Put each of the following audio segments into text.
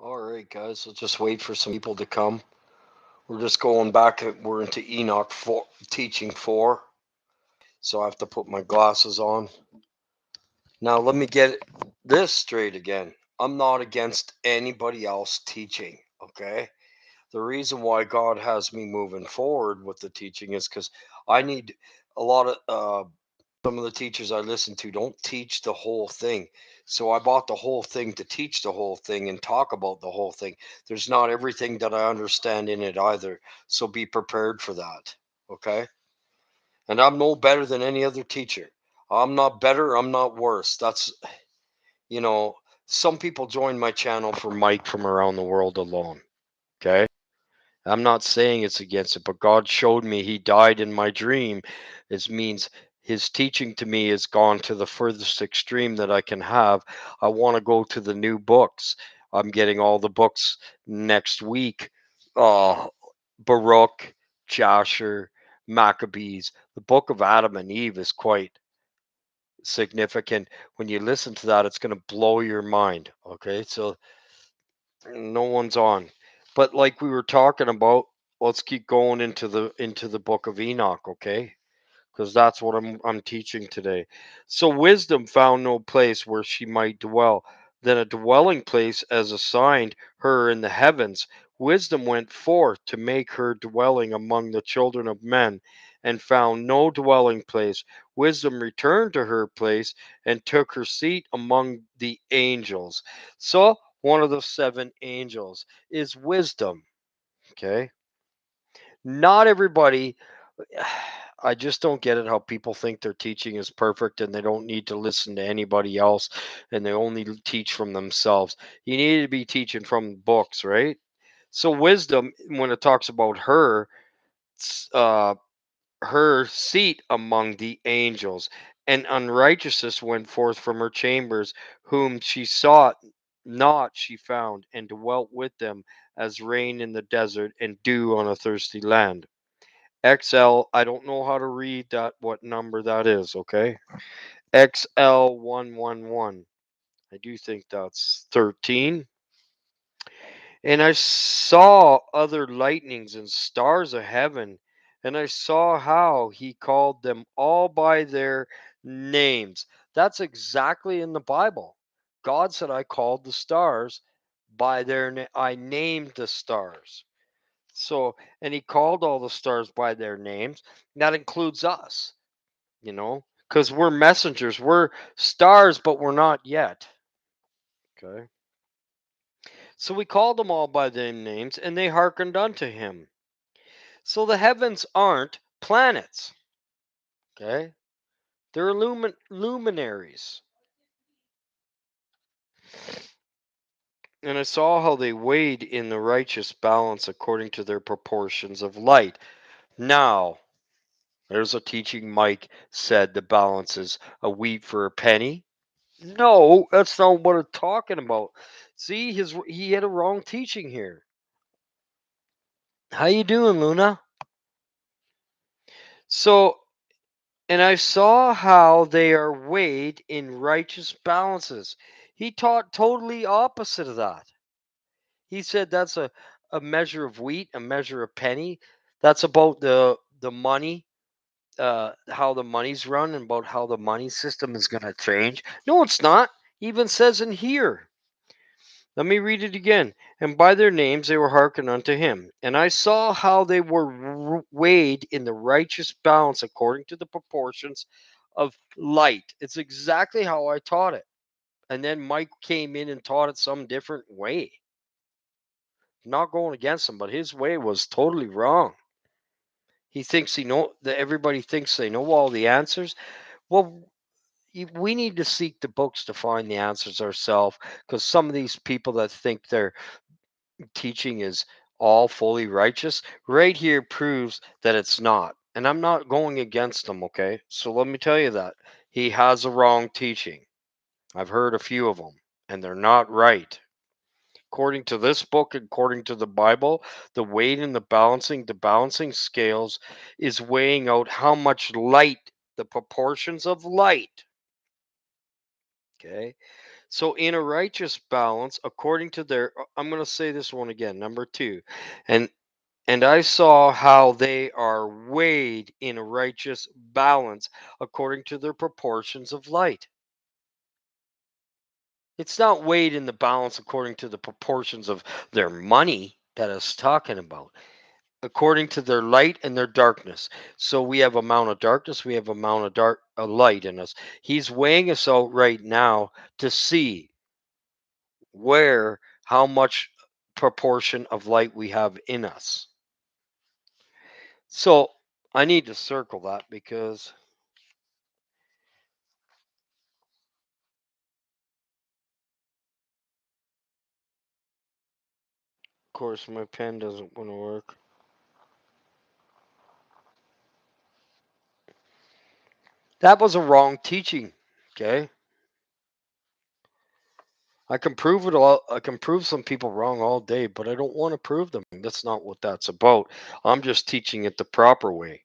All right, guys, let's just wait for some people to come. We're just going back. We're into Enoch 4, teaching 4. So I have to put my glasses on. Now, let me get this straight again. I'm not against anybody else teaching, okay? The reason why God has me moving forward with the teaching is because I need a lot of some of the teachers I listen to don't teach the whole thing. So I bought the whole thing to teach the whole thing and talk about the whole thing. There's not everything that I understand in it either. So be prepared for that. Okay. And I'm no better than any other teacher. I'm not better. I'm not worse. You know, some people join my channel for Mike from around the world alone. Okay. I'm not saying it's against it, but God showed me he died in my dream. It means his teaching to me has gone to the furthest extreme that I can have. I want to go to the new books. I'm getting all the books next week. Uh, Baruch, Jasher, Maccabees. The book of Adam and Eve is quite significant. When you listen to that, it's going to blow your mind. Okay, so no one's on. But like we were talking about, let's keep going into the book of Enoch, okay? Because that's what I'm teaching today. So wisdom found no place where she might dwell. Then a dwelling place as assigned her in the heavens. Wisdom went forth to make her dwelling among the children of men, and found no dwelling place. Wisdom returned to her place and took her seat among the angels. So one of the seven angels is wisdom. Okay. Not everybody I just don't get it how people think their teaching is perfect and they don't need to listen to anybody else and they only teach from themselves. You need to be teaching from books, right? So wisdom, when it talks about her, uh, her seat among the angels, and unrighteousness went forth from her chambers, whom she sought not she found, and dwelt with them as rain in the desert and dew on a thirsty land. XL, I don't know how to read that, what number that is, okay? XL111. I do think that's 13. And I saw other lightnings and stars of heaven, and I saw how he called them all by their names. That's exactly in the Bible. God said, I called the stars by their name. I named the stars. So, and he called all the stars by their names. That includes us, because we're messengers. We're stars, but we're not yet. Okay. So we called them all by their names, and they hearkened unto him. So the heavens aren't planets. Okay. They're luminaries. And I saw how they weighed in the righteous balance according to their proportions of light. Now, there's a teaching Mike said the balance is a wheat for a penny. No, that's not what I'm talking about. See, he had a wrong teaching here. How you doing, Luna? So, and I saw how they are weighed in righteous balances. He taught totally opposite of that. He said that's a measure of wheat, a measure of penny. That's about the money, how the money's run, and about how the money system is going to change. No, it's not. He even says in here. Let me read it again. And by their names they were hearkened unto him. And I saw how they were weighed in the righteous balance according to the proportions of light. It's exactly how I taught it. And then Mike came in and taught it some different way. Not going against him, but his way was totally wrong. He thinks that everybody thinks they know all the answers. Well, we need to seek the books to find the answers ourselves, because some of these people that think they're teaching is all fully righteous, right here proves that it's not. And I'm not going against them, okay? So let me tell you that. He has a wrong teaching. I've heard a few of them, and they're not right. According to this book, according to the Bible, the balancing scales is weighing out how much light, the proportions of light. Okay? So in a righteous balance, according to their, I'm going to say this one again, number 2. And and I saw how they are weighed in a righteous balance according to their proportions of light. It's not weighed in the balance according to the proportions of their money that it's talking about, according to their light and their darkness. So we have amount of darkness, we have amount of light in us. He's weighing us out right now to see where how much proportion of light we have in us. So I need to circle that because of course my pen doesn't want to work. That was a wrong teaching. Okay. I can prove it all. I can prove some people wrong all day, but I don't want to prove them. That's not what that's about. I'm just teaching it the proper way.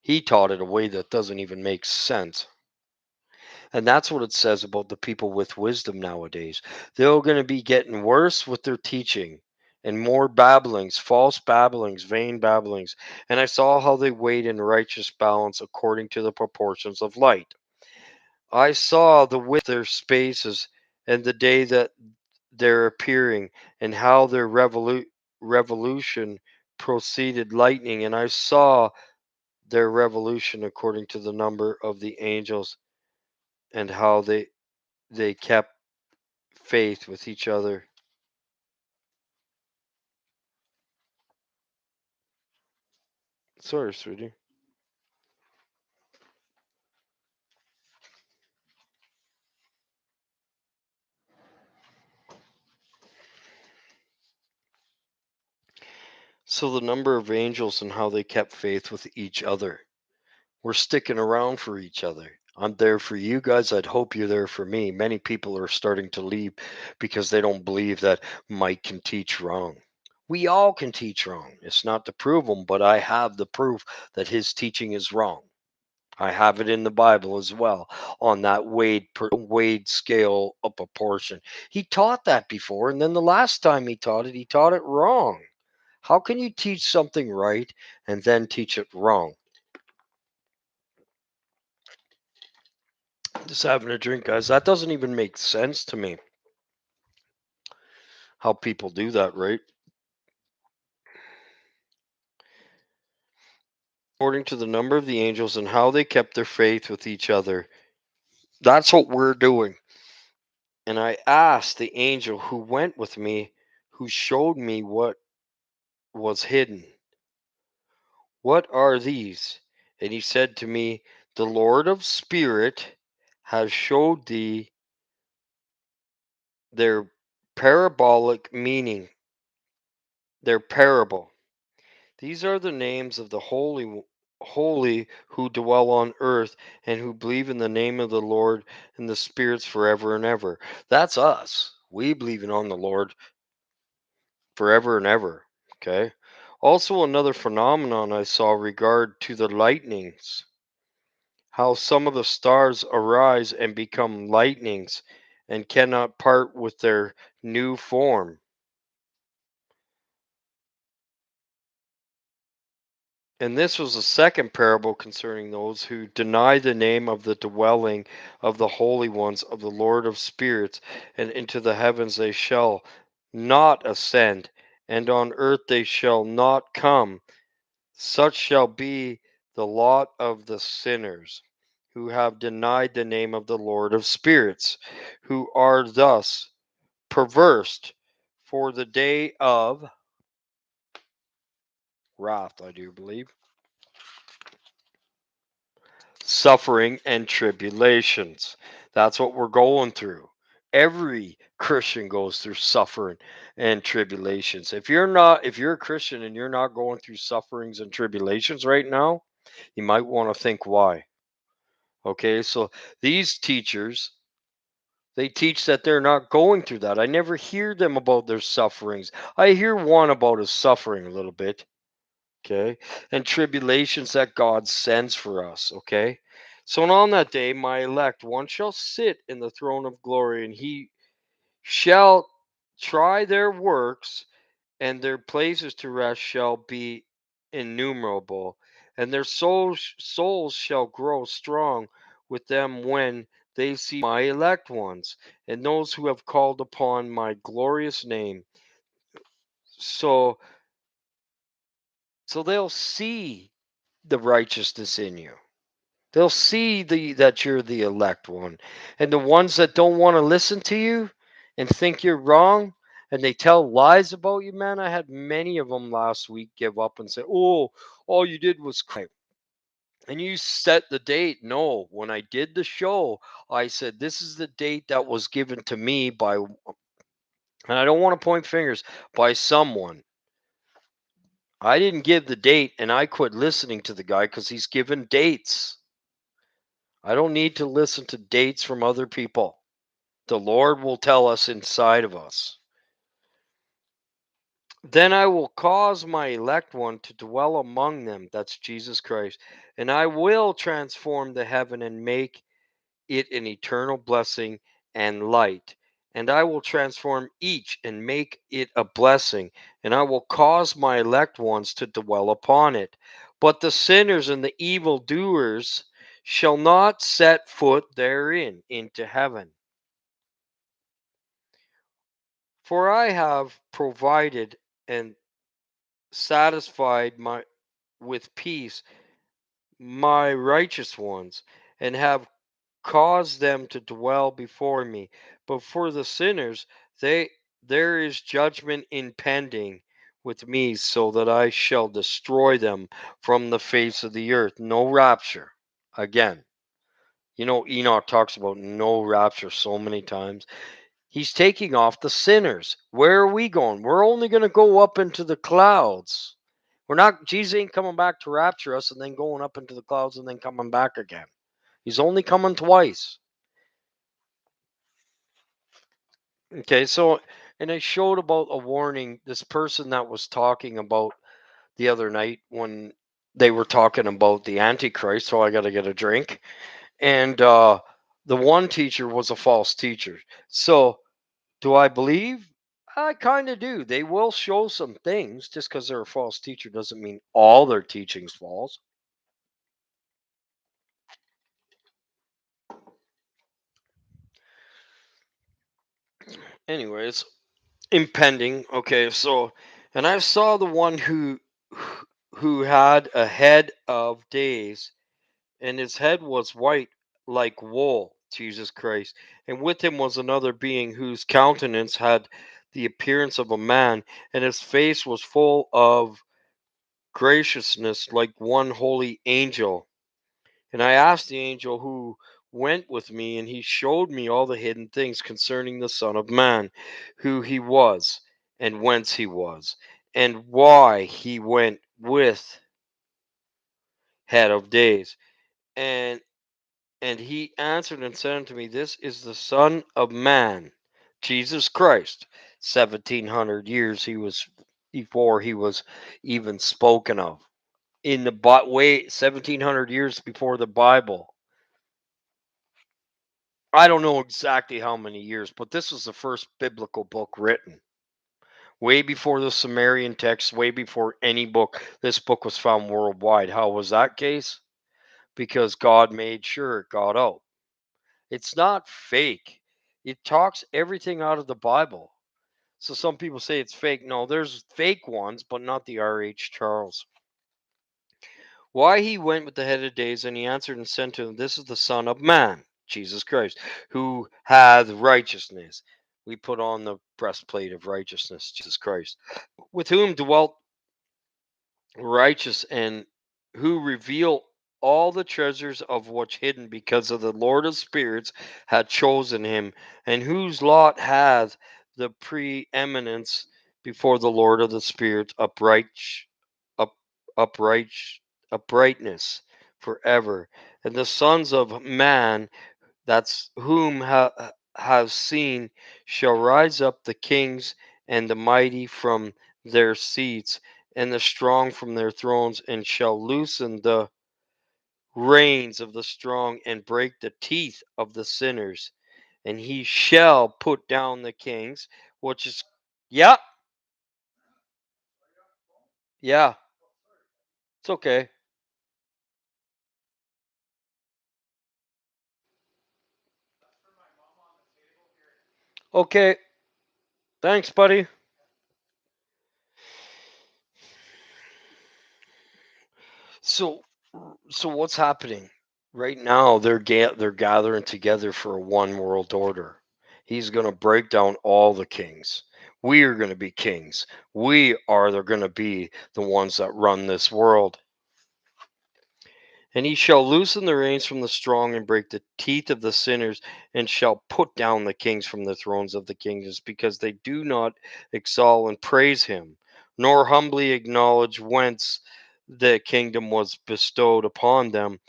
He taught it a way that doesn't even make sense. And that's what it says about the people with wisdom nowadays. They're going to be getting worse with their teaching and more babblings, false babblings, vain babblings. And I saw how they weighed in righteous balance according to the proportions of light. I saw the width of their spaces and the day that they're appearing, and how their revolution proceeded lightning. And I saw their revolution according to the number of the angels, and how they kept faith with each other. Sorry, sweetie. So the number of angels and how they kept faith with each other. We're sticking around for each other. I'm there for you guys. I'd hope you're there for me. Many people are starting to leave because they don't believe that Mike can teach wrong. We all can teach wrong. It's not to prove them, but I have the proof that his teaching is wrong. I have it in the Bible as well on that weighed scale of proportion. He taught that before, and then the last time he taught it wrong. How can you teach something right and then teach it wrong? Just having a drink, guys. That doesn't even make sense to me. How people do that, right? According to the number of the angels and how they kept their faith with each other. That's what we're doing. And I asked the angel who went with me, who showed me what was hidden, "What are these?" And he said to me, "The Lord of Spirit has showed thee their parabolic meaning, their parable. These are the names of the holy who dwell on earth and who believe in the name of the Lord and the spirits forever and ever." That's us. We believe in on the Lord forever and ever. Okay. Also, another phenomenon I saw regard to the lightnings, how some of the stars arise and become lightnings and cannot part with their new form. And this was the second parable concerning those who deny the name of the dwelling of the holy ones of the Lord of spirits, and into the heavens they shall not ascend, and on earth they shall not come. Such shall be the lot of the sinners who have denied the name of the Lord of spirits, who are thus perversed for the day of wrath, I do believe, suffering and tribulations. That's what we're going through. Every Christian goes through suffering and tribulations. If you're a Christian and you're not going through sufferings and tribulations right now, you might want to think why. Okay, so these teachers, they teach that they're not going through that. I never hear them about their sufferings. I hear one about his suffering a little bit, okay, and tribulations that God sends for us, okay. So on that day, my elect one shall sit in the throne of glory, and he shall try their works, and their places to rest shall be innumerable, and their souls shall grow strong with them when they see my elect ones, and those who have called upon my glorious name. So they'll see the righteousness in you. They'll see that you're the elect one. And the ones that don't want to listen to you and think you're wrong and they tell lies about you, man, I had many of them last week give up and say, "Oh, all you did was cry. And you set the date." No, when I did the show, I said, "This is the date that was given to me by," and I don't want to point fingers, "by someone." I didn't give the date, and I quit listening to the guy because he's given dates. I don't need to listen to dates from other people. The Lord will tell us inside of us. Then I will cause my elect one to dwell among them. That's Jesus Christ. And I will transform the heaven and make it an eternal blessing and light. And I will transform each and make it a blessing. And I will cause my elect ones to dwell upon it. But the sinners and the evildoers shall not set foot therein into heaven. For I have provided and satisfied my with peace my righteous ones, and have caused them to dwell before me. But for the sinners, they there is judgment impending with me, so that I shall destroy them from the face of the earth. No rapture. Again, Enoch talks about no rapture so many times. He's taking off the sinners. Where are we going? We're only going to go up into the clouds. We're not, Jesus ain't coming back to rapture us and then going up into the clouds and then coming back again. He's only coming twice. Okay, so, and I showed about a warning, this person that was talking about the other night when they were talking about the Antichrist. So I got to get a drink. And the one teacher was a false teacher. So, do I believe? I kind of do. They will show some things. Just because they're a false teacher doesn't mean all their teaching's false. Anyways, impending. Okay, so, and I saw the one who had a head of days, and his head was white like wool. Jesus Christ. And with him was another being whose countenance had the appearance of a man, and his face was full of graciousness like one holy angel. And I asked the angel who went with me, and he showed me all the hidden things concerning the Son of Man, who he was, and whence he was, and why he went with head of days. And he answered and said unto me, This is the Son of Man, Jesus Christ. 1700 years he was before he was even spoken of. In the way 1700 years before the Bible. I don't know exactly how many years, but this was the first biblical book written. Way before the Sumerian text, way before any book. This book was found worldwide. How was that case? Because God made sure it got out. It's not fake. It talks everything out of the Bible. So some people say it's fake. No, there's fake ones, but not the R.H. Charles. Why he went with the head of days, and he answered and said to him, This is the Son of Man, Jesus Christ, who hath righteousness. We put on the breastplate of righteousness, Jesus Christ, with whom dwelt righteous, and who reveal all the treasures of which hidden, because of the Lord of spirits had chosen him, and whose lot hath the preeminence before the Lord of the spirits, up, upright, uprightness forever. And the sons of man, that's whom have seen, shall rise up the kings and the mighty from their seats, and the strong from their thrones, and shall loosen the reins of the strong and break the teeth of the sinners. And he shall put down the kings, which is, yeah, yeah, it's okay. Okay, thanks, buddy. So, so what's happening right now? They're gathering together for a one world order. He's going to break down all the kings. We are going to be kings. We are they're going to be the ones that run this world. And he shall loosen the reins from the strong and break the teeth of the sinners, and shall put down the kings from the thrones of the kingdoms, because they do not exalt and praise him, nor humbly acknowledge whence the kingdom was bestowed upon them.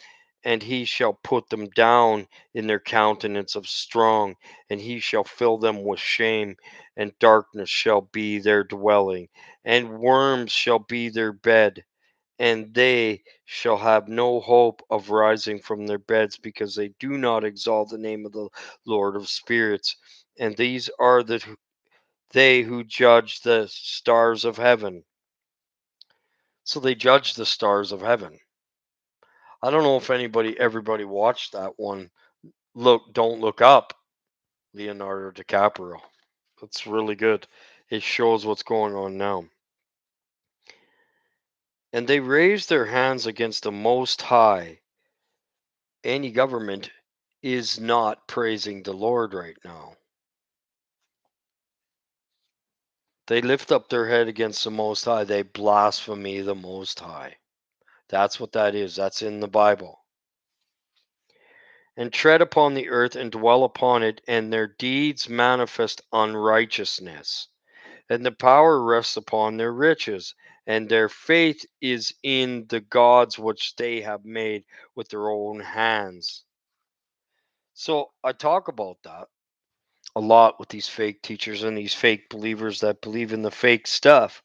And he shall put them down in their countenance of strong, and he shall fill them with shame, and darkness shall be their dwelling, and worms shall be their bed, and they shall have no hope of rising from their beds, because they do not exalt the name of the Lord of spirits. And these are they who judge the stars of heaven. So they judge the stars of heaven. I don't know if everybody watched that one. Don't look up, Leonardo DiCaprio. It's really good. It shows what's going on now. And they raise their hands against the Most High. Any government is not praising the Lord right now. They lift up their head against the Most High. They blaspheme the Most High. That's what that is. That's in the Bible. And tread upon the earth and dwell upon it, and their deeds manifest unrighteousness. And the power rests upon their riches, and their faith is in the gods which they have made with their own hands. So I talk about that a lot with these fake teachers and these fake believers that believe in the fake stuff.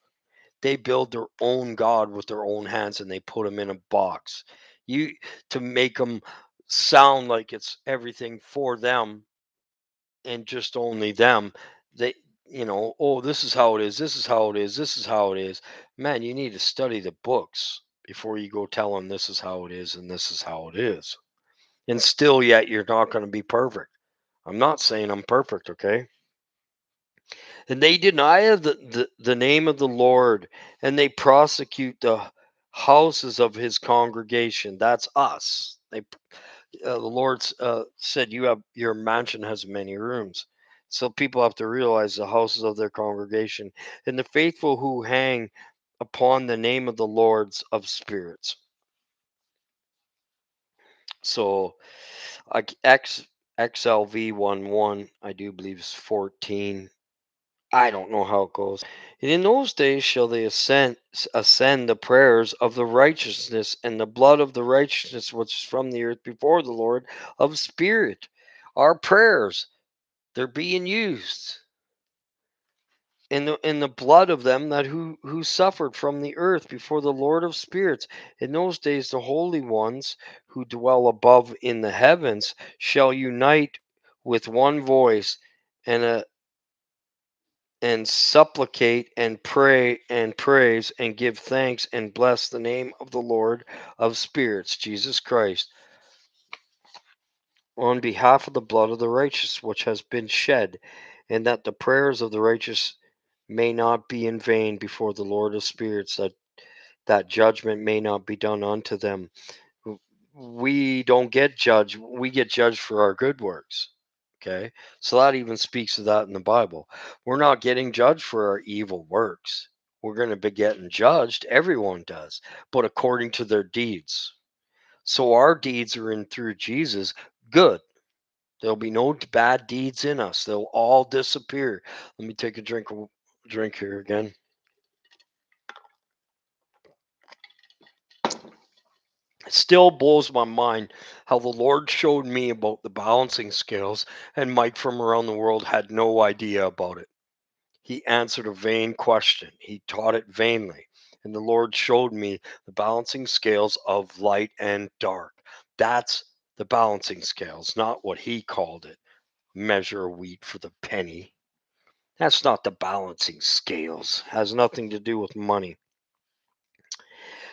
They build their own god with their own hands, and they put them in a box. You to make them sound like it's everything for them and just only them. They, oh, this is how it is. This is how it is. This is how it is. Man, you need to study the books before you go tell them this is how it is and this is how it is. And still, yet you're not going to be perfect. I'm not saying I'm perfect, okay? And they deny the name of the Lord, and they prosecute the houses of his congregation. That's us. The Lord said, "You have your mansion has many rooms." So people have to realize the houses of their congregation, and the faithful who hang upon the name of the Lords of spirits. So, XLV 1:1, I do believe is 14. I don't know how it goes. And in those days shall they ascend the prayers of the righteousness, and the blood of the righteousness which is from the earth before the Lord of spirit. Our prayers, they're being used. In the blood of them that who suffered from the earth before the Lord of spirits. In those days the holy ones who dwell above in the heavens shall unite with one voice, and supplicate and pray and praise and give thanks and bless the name of the Lord of spirits, Jesus Christ, on behalf of the blood of the righteous which has been shed, and that the prayers of the righteous may not be in vain before the Lord of spirits, that judgment may not be done unto them. We don't get judged, we get judged for our good works. Okay, so that even speaks to that in the Bible. We're not getting judged for our evil works. We're going to be getting judged. Everyone does, but according to their deeds. So our deeds are in through Jesus. Good. There'll be no bad deeds in us. They'll all disappear. Let me take a drink here again. It still blows my mind how the Lord showed me about the balancing scales, and Mike from around the world had no idea about it. He answered a vain question. He taught it vainly. And the Lord showed me the balancing scales of light and dark. That's the balancing scales, not what he called it. Measure of wheat for the penny. That's not the balancing scales. Has nothing to do with money.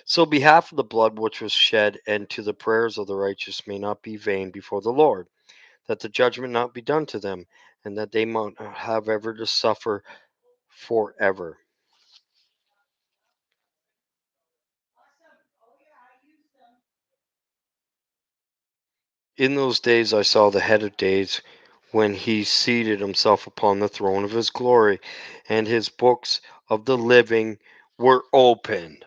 So behalf of the blood which was shed, and to the prayers of the righteous may not be vain before the Lord, that the judgment not be done to them, and that they might not have ever to suffer forever. In those days I saw the head of days, when he seated himself upon the throne of his glory, and his books of the living were opened.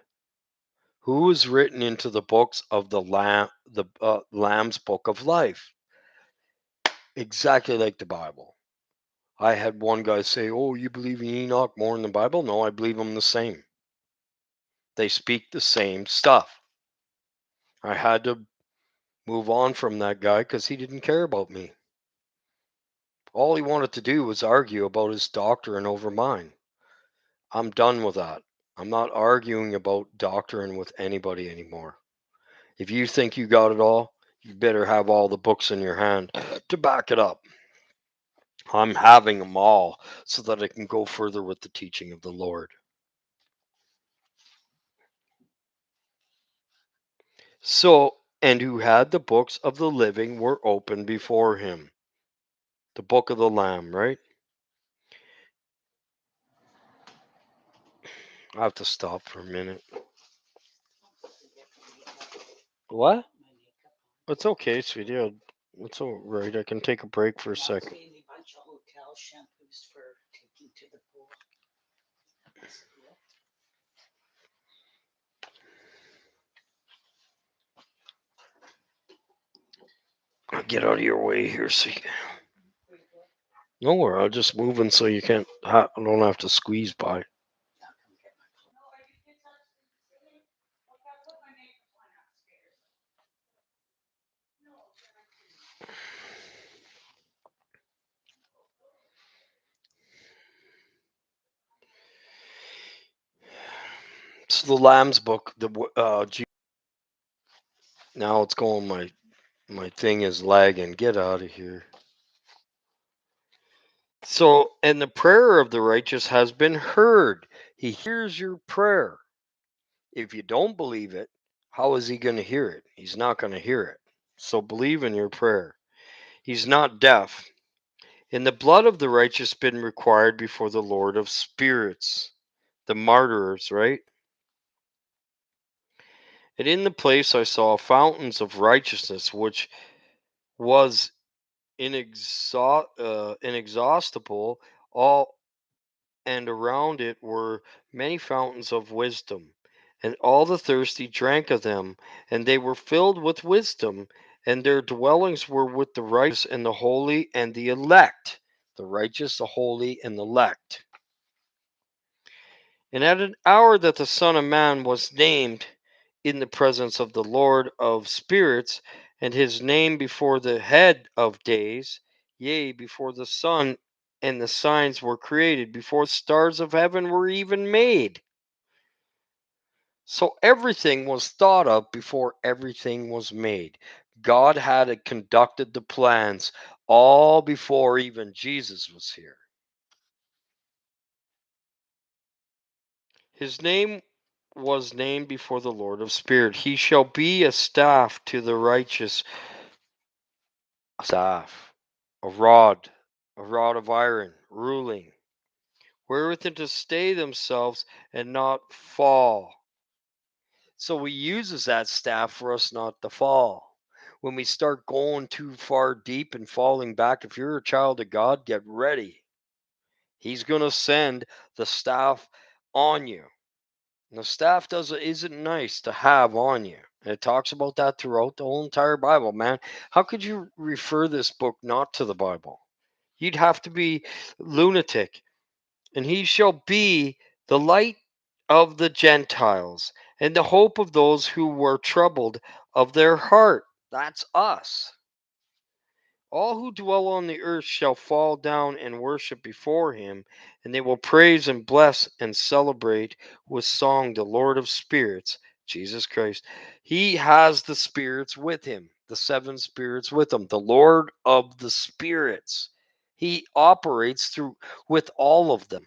Who was written into the books of the Lamb's book of life? Exactly like the Bible. I had one guy say, "Oh, you believe in Enoch more than the Bible?" No, I believe them the same. They speak the same stuff. I had to move on from that guy because he didn't care about me. All he wanted to do was argue about his doctrine over mine. I'm done with that. I'm not arguing about doctrine with anybody anymore. If you think you got it all, you better have all the books in your hand to back it up. I'm having them all so that I can go further with the teaching of the Lord. So, and who had the books of the living were open before him. The book of the Lamb, right? I have to stop for a minute. What? It's okay, sweetie. It's all right. I can take a break for a second. I'll get out of your way here, so you can... Nowhere. I'm just moving so you can't. I don't have to squeeze by. It's the Lamb's book. Now it's going. My thing is lagging. Get out of here. So, and the prayer of the righteous has been heard. He hears your prayer. If you don't believe it, how is he going to hear it? He's not going to hear it. So believe in your prayer. He's not deaf. And the blood of the righteous been required before the Lord of spirits, the martyrs, right? And in the place I saw fountains of righteousness, which was inexhaustible, all and around it were many fountains of wisdom. And all the thirsty drank of them, and they were filled with wisdom, and their dwellings were with the righteous and the holy and the elect. The righteous, the holy, and the elect. And at an hour that the Son of Man was named in the presence of the Lord of spirits, and his name before the head of days, yea, before the sun and the signs were created, before the stars of heaven were even made. So everything was thought of before everything was made. God had conducted the plans all before even Jesus was here. His name was named before the Lord of Spirit. He shall be a staff to the righteous, a staff, a rod of iron, ruling, wherewith to stay themselves and not fall. So he uses that staff for us not to fall. When we start going too far deep and falling back, if you're a child of God, get ready. He's going to send the staff on you. And the staff isn't nice to have on you. And it talks about that throughout the whole entire Bible, man. How could you refer this book not to the Bible? You'd have to be lunatic. And he shall be the light of the Gentiles and the hope of those who were troubled of their heart. That's us. All who dwell on the earth shall fall down and worship before him, and they will praise and bless and celebrate with song the Lord of spirits, Jesus Christ. He has the spirits with him. the seven spirits with him, the Lord of the spirits. He operates through with all of them.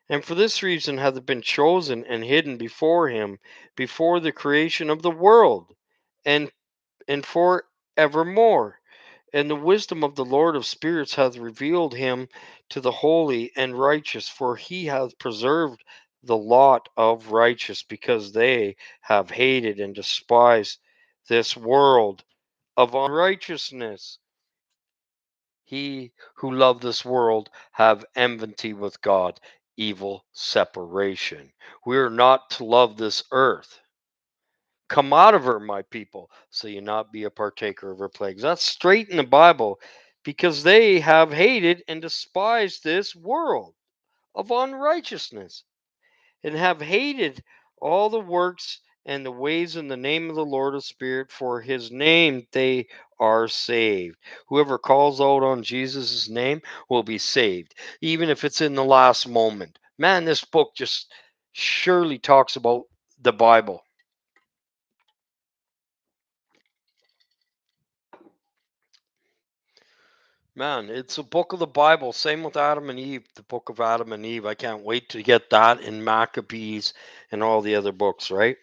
And for this reason hath been chosen and hidden before him, before the creation of the world, and for evermore. And the wisdom of the Lord of spirits hath revealed him to the holy and righteous, for he hath preserved the lot of righteous, because they have hated and despised this world of unrighteousness. He who loved this world have enmity with God, evil separation. We are not to love this earth. Come out of her, my people, so you not be a partaker of her plagues. That's straight in the Bible, because they have hated and despised this world of unrighteousness, and have hated all the works and the ways in the name of the Lord of Spirit. For his name they are saved. Whoever calls out on Jesus' name will be saved, even if it's in the last moment. Man, this book just surely talks about the Bible. Man, it's a book of the Bible. Same with Adam and Eve, the book of Adam and Eve. I can't wait to get that in Maccabees and all the other books, right?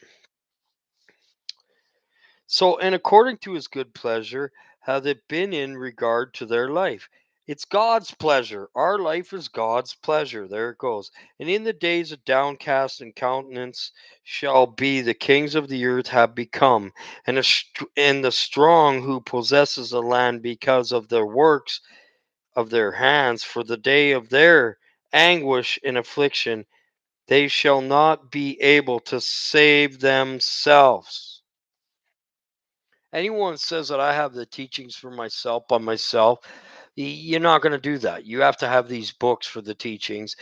So, and according to his good pleasure, hath it been in regard to their life. It's God's pleasure. Our life is God's pleasure. There it goes. And in the days of downcast and countenance shall be the kings of the earth have become, and the strong who possesses the land because of their works of their hands, for the day of their anguish and affliction, they shall not be able to save themselves. Anyone says that I have the teachings for myself by myself, you're not going to do that. You have to have these books for the teachings.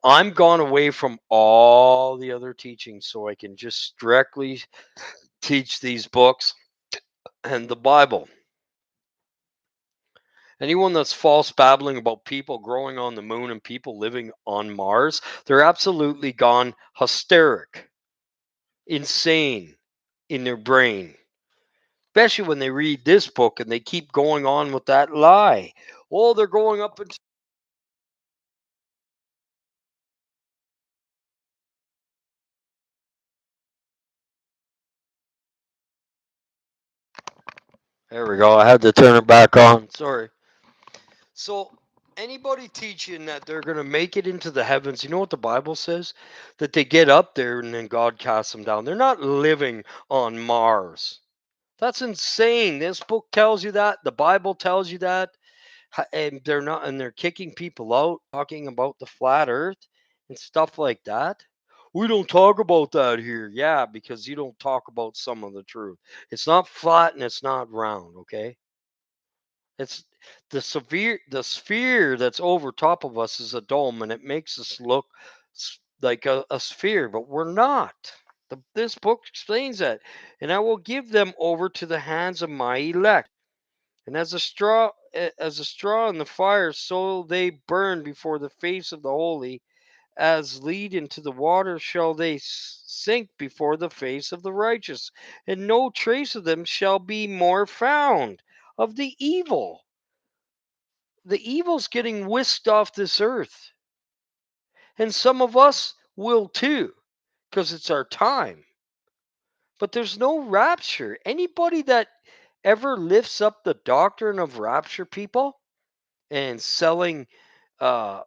I'm gone away from all the other teachings so I can just directly teach these books and the Bible. Anyone that's false babbling about people growing on the moon and people living on Mars, they're absolutely gone hysteric, insane in their brain. Especially when they read this book and they keep going on with that lie. Oh, they're going up and there we go. I had to turn it back on. Sorry. So anybody teaching that they're going to make it into the heavens, you know what the Bible says? That they get up there and then God casts them down. They're not living on Mars. That's insane. This book tells you that. The Bible tells you that. And they're not, and they're kicking people out, talking about the flat earth and stuff like that. We don't talk about that here. Yeah, because you don't talk about some of the truth. It's not flat and it's not round, okay? It's the sphere that's over top of us is a dome, and it makes us look like a sphere, but we're not. This book explains that. And I will give them over to the hands of my elect. And as a straw in the fire, so they burn before the face of the holy, as lead into the water shall they sink before the face of the righteous, and no trace of them shall be more found of the evil. The evil's getting whisked off this earth. And some of us will too, because it's our time. But there's no rapture. Anybody that ever lifts up the doctrine of rapture, people, and selling uh,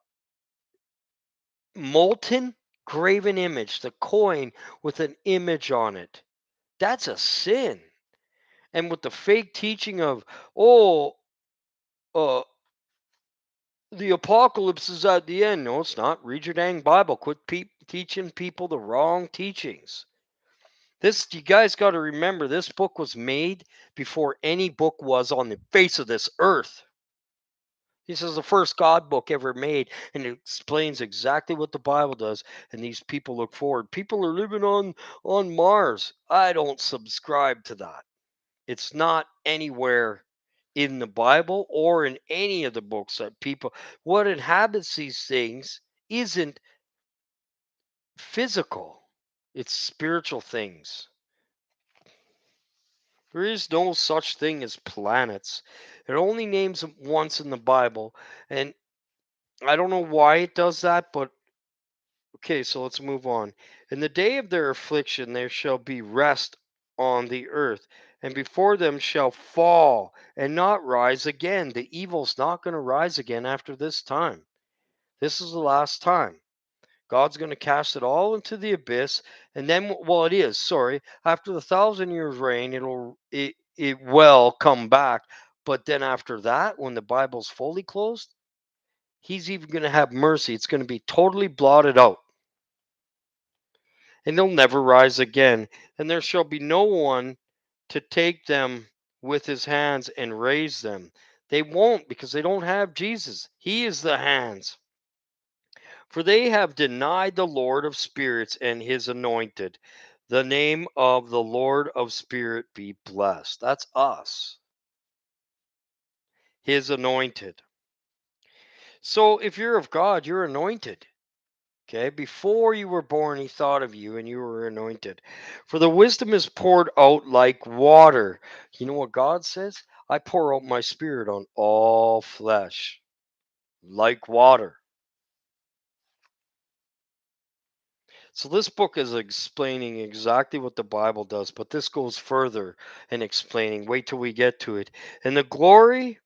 molten graven image, the coin with an image on it, that's a sin. And with the fake teaching of, oh, uh, the apocalypse is at the end. No, it's not. Read your dang Bible. Quit teaching people the wrong teachings. This, you guys got to remember, this book was made before any book was on the face of this earth. This is the first God book ever made, and it explains exactly what the Bible does. And these people look forward. People are living on Mars. I don't subscribe to that. It's not anywhere in the Bible or in any of the books that people. What inhabits these things isn't physical. It's spiritual things. There is no such thing as planets. It only names them once in the Bible. And I don't know why it does that, but okay, so let's move on. In the day of their affliction, there shall be rest on the earth, and before them shall fall and not rise again. The evil's not going to rise again after this time. This is the last time. God's going to cast it all into the abyss, and then, well, it is. Sorry, after the 1,000 years reign, it will come back. But then after that, when the Bible's fully closed, He's even going to have mercy. It's going to be totally blotted out, and they'll never rise again. And there shall be no one to take them with his hands and raise them. They won't, because they don't have Jesus. He is the hands. For they have denied the Lord of spirits and his anointed. The name of the Lord of spirit be blessed. That's us, his anointed. So if you're of God, you're anointed. Okay, before you were born, he thought of you and you were anointed. For the wisdom is poured out like water. You know what God says? I pour out my spirit on all flesh, like water. So this book is explaining exactly what the Bible does, but this goes further in explaining. Wait till we get to it. And the glory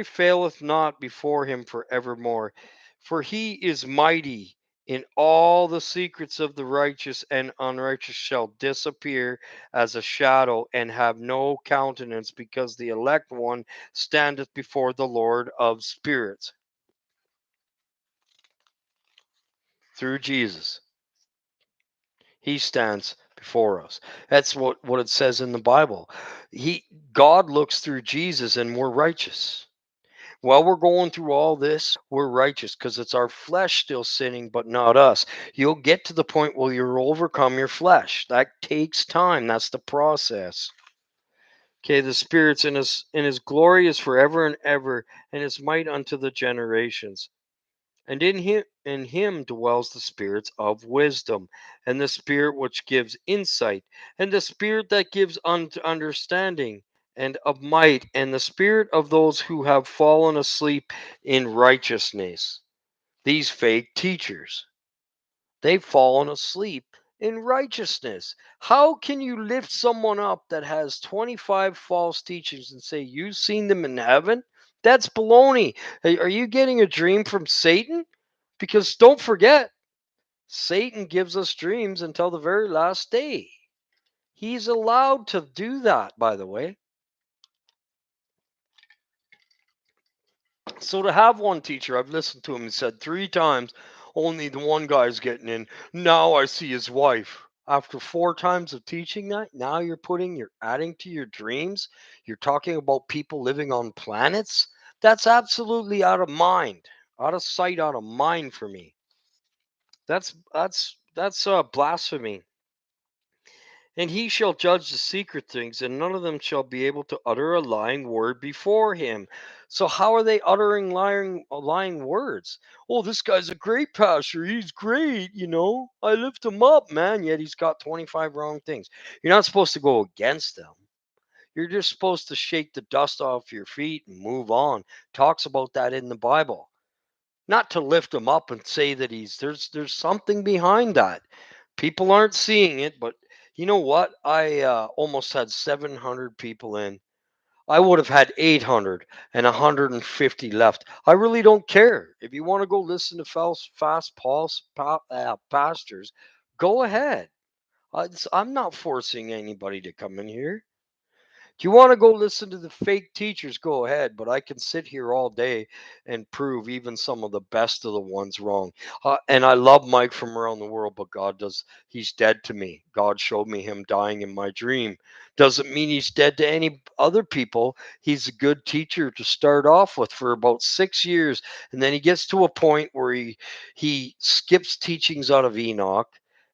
faileth not before him forevermore. For he is mighty in all the secrets of the righteous, and unrighteous shall disappear as a shadow and have no countenance, because the elect one standeth before the Lord of spirits through Jesus. He stands before us. That's what it says in the Bible. God looks through Jesus and we're righteous. While we're going through all this, we're righteous because it's our flesh still sinning, but not us. You'll get to the point where you'll overcome your flesh. That takes time. That's the process. Okay, the Spirit's in his glory is forever and ever, and his might unto the generations. And in him dwells the spirits of wisdom, and the spirit which gives insight, and the spirit that gives understanding, and of might, and the spirit of those who have fallen asleep in righteousness. These fake teachers, they've fallen asleep in righteousness. How can you lift someone up that has 25 false teachings and say you've seen them in heaven? That's baloney. Are you getting a dream from Satan? Because don't forget, Satan gives us dreams until the very last day. He's allowed to do that, by the way. So to have one teacher, I've listened to him, he said 3 times, only the one guy's getting in. Now I see his wife. After 4 times of teaching that, now you're adding to your dreams. You're talking about people living on planets. That's absolutely out of mind, out of sight, out of mind for me. That's blasphemy. And he shall judge the secret things, and none of them shall be able to utter a lying word before him. So how are they uttering lying words? Oh, this guy's a great pastor. He's great, I lift him up, man. Yet he's got 25 wrong things. You're not supposed to go against them. You're just supposed to shake the dust off your feet and move on. Talks about that in the Bible. Not to lift him up and say that there's something behind that. People aren't seeing it, but you know what? I almost had 700 people in. I would have had 800 and 150 left. I really don't care. If you want to go listen to fast pastors, go ahead. I'm not forcing anybody to come in here. Do you want to go listen to the fake teachers? Go ahead, but I can sit here all day and prove even some of the best of the ones wrong. And I love Mike from around the world, but he's dead to me. God showed me him dying in my dream. Doesn't mean he's dead to any other people. He's a good teacher to start off with for about 6 years. And then he gets to a point where he skips teachings out of Enoch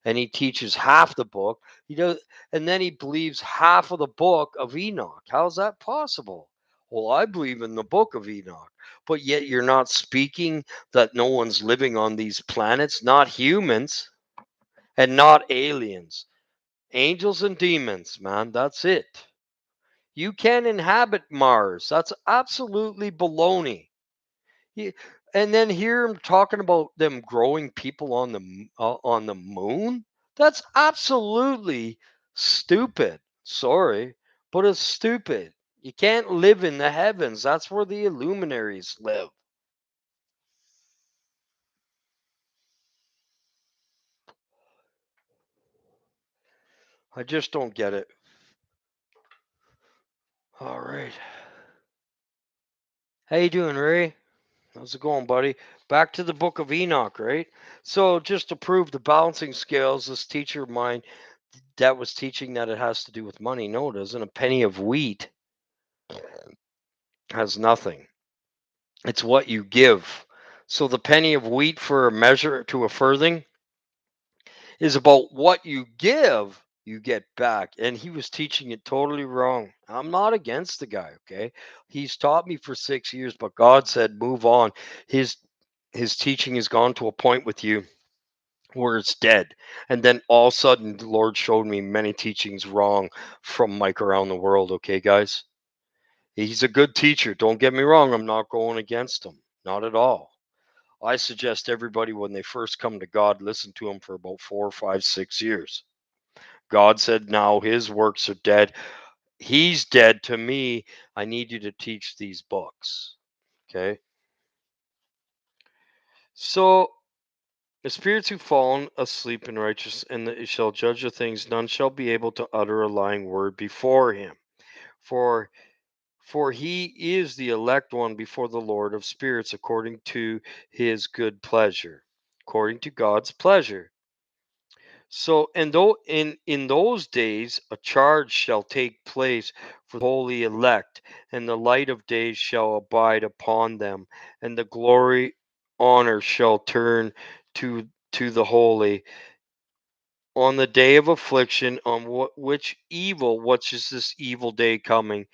and he teaches half the book. He does, and then he believes half of the book of Enoch. How's that possible? Well, I believe in the book of Enoch, but yet you're not speaking that no one's living on these planets, not humans and not aliens. Angels and demons, man. That's it. You can inhabit Mars. That's absolutely baloney. He, and then hear him talking about them growing people on the moon. That's absolutely stupid. Sorry, but it's stupid. You can't live in the heavens. That's where the Illuminaries live. I just don't get it. All right. How you doing, Ray? How's it going, buddy? Back to the book of Enoch, right? So just to prove the balancing scales, this teacher of mine that was teaching that it has to do with money. No, it doesn't. A penny of wheat has nothing. It's what you give. So the penny of wheat for a measure to a farthing is about what you give, you get back. And he was teaching it totally wrong. I'm not against the guy, okay? He's taught me for 6 years, but God said, move on. His his teaching has gone to a point with you where it's dead. And then all of a sudden the Lord showed me many teachings wrong from Mike around the world, okay, guys? He's a good teacher. Don't get me wrong. I'm not going against him. Not at all. I suggest everybody when they first come to God, listen to him for about 4, 5, 6 years. God said, now his works are dead. He's dead to me. I need you to teach these books. Okay. So the spirits who fallen asleep in righteousness and shall judge the things, none shall be able to utter a lying word before him. For For he is the elect one before the Lord of spirits according to his good pleasure, according to God's pleasure. So, and though in those days a charge shall take place for the holy elect, and the light of days shall abide upon them, and the glory honor shall turn to the holy on the day of affliction, on which is this evil day coming,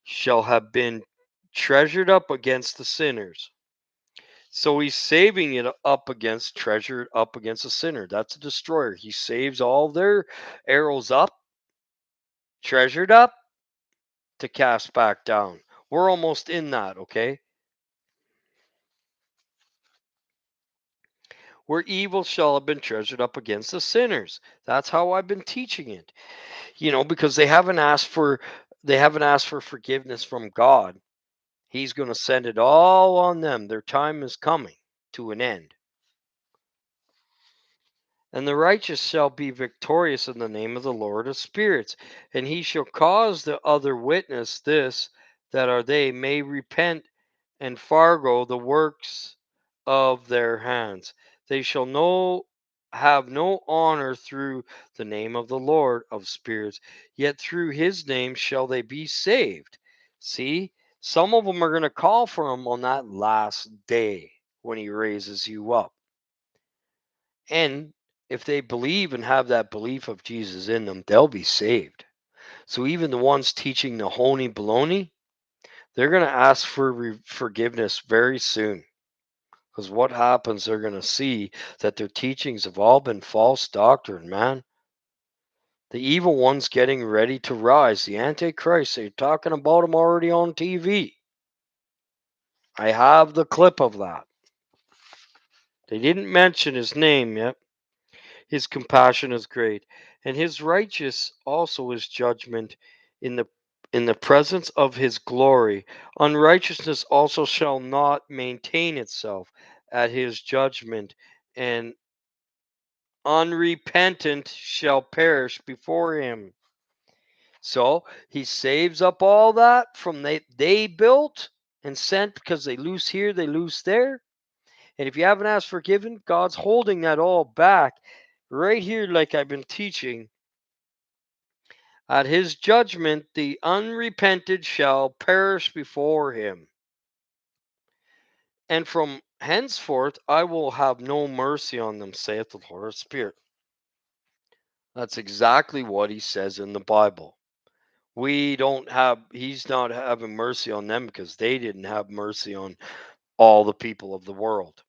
shall have been treasured up against the sinners. So he's saving it up against, treasured up against a sinner. That's a destroyer. He saves all their arrows up, treasured up to cast back down. We're almost in that, okay? Where evil shall have been treasured up against the sinners. That's how I've been teaching it. Because they haven't asked for forgiveness from God. He's going to send it all on them. Their time is coming to an end. And the righteous shall be victorious in the name of the Lord of spirits, and he shall cause the other witness this, that are they may repent and fargo the works of their hands. They shall have no honor through the name of the Lord of spirits, yet through his name shall they be saved. See, some of them are going to call for him on that last day when he raises you up. And if they believe and have that belief of Jesus in them, they'll be saved. So even the ones teaching the honey baloney, they're going to ask for forgiveness very soon. Because what happens, they're going to see that their teachings have all been false doctrine, man. The evil one's getting ready to rise. The Antichrist, they're talking about him already on TV. I have the clip of that. They didn't mention his name yet. His compassion is great, and his righteous also is judgment in the presence of his glory. Unrighteousness also shall not maintain itself at his judgment, and unrepentant shall perish before him. So he saves up all that from they built and sent, because they loose here, they loose there. And if you haven't asked forgiven, God's holding that all back right here, like I've been teaching. At his judgment, the unrepented shall perish before him. And from henceforth, I will have no mercy on them, saith the Lord of Spirit. That's exactly what he says in the Bible. He's not having mercy on them because they didn't have mercy on all the people of the world.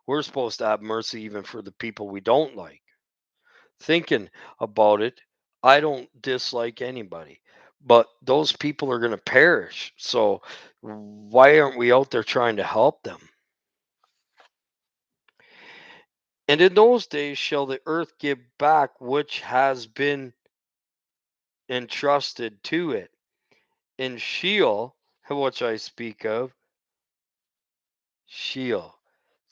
We're supposed to have mercy even for the people we don't like. Thinking about it, I don't dislike anybody, but those people are going to perish. So why aren't we out there trying to help them? And in those days shall the earth give back which has been entrusted to it. In Sheol, which I speak of, Sheol,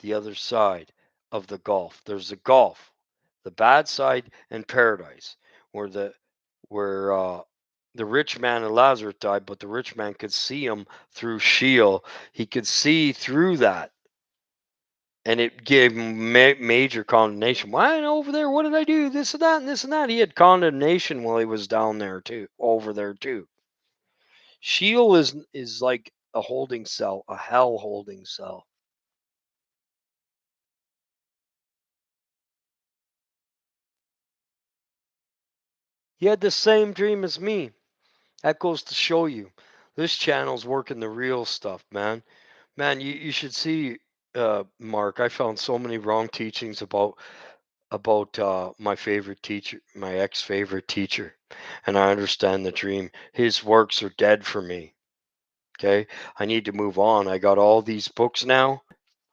the other side of the gulf. There's a gulf, the bad side and paradise, where the rich man and Lazarus died, but the rich man could see him through Sheol. He could see through that, and it gave him major condemnation. Why am I over there? What did I do? This and that, and this and that. He had condemnation while he was down there too, over there too. Sheol is like a holding cell, a hell holding cell. He had the same dream as me. That goes to show you this channel's working the real stuff, man. Man, you should see, Mark. I found so many wrong teachings about my favorite teacher, my ex favorite teacher, and I understand the dream. His works are dead for me. Okay, I need to move on. I got all these books now.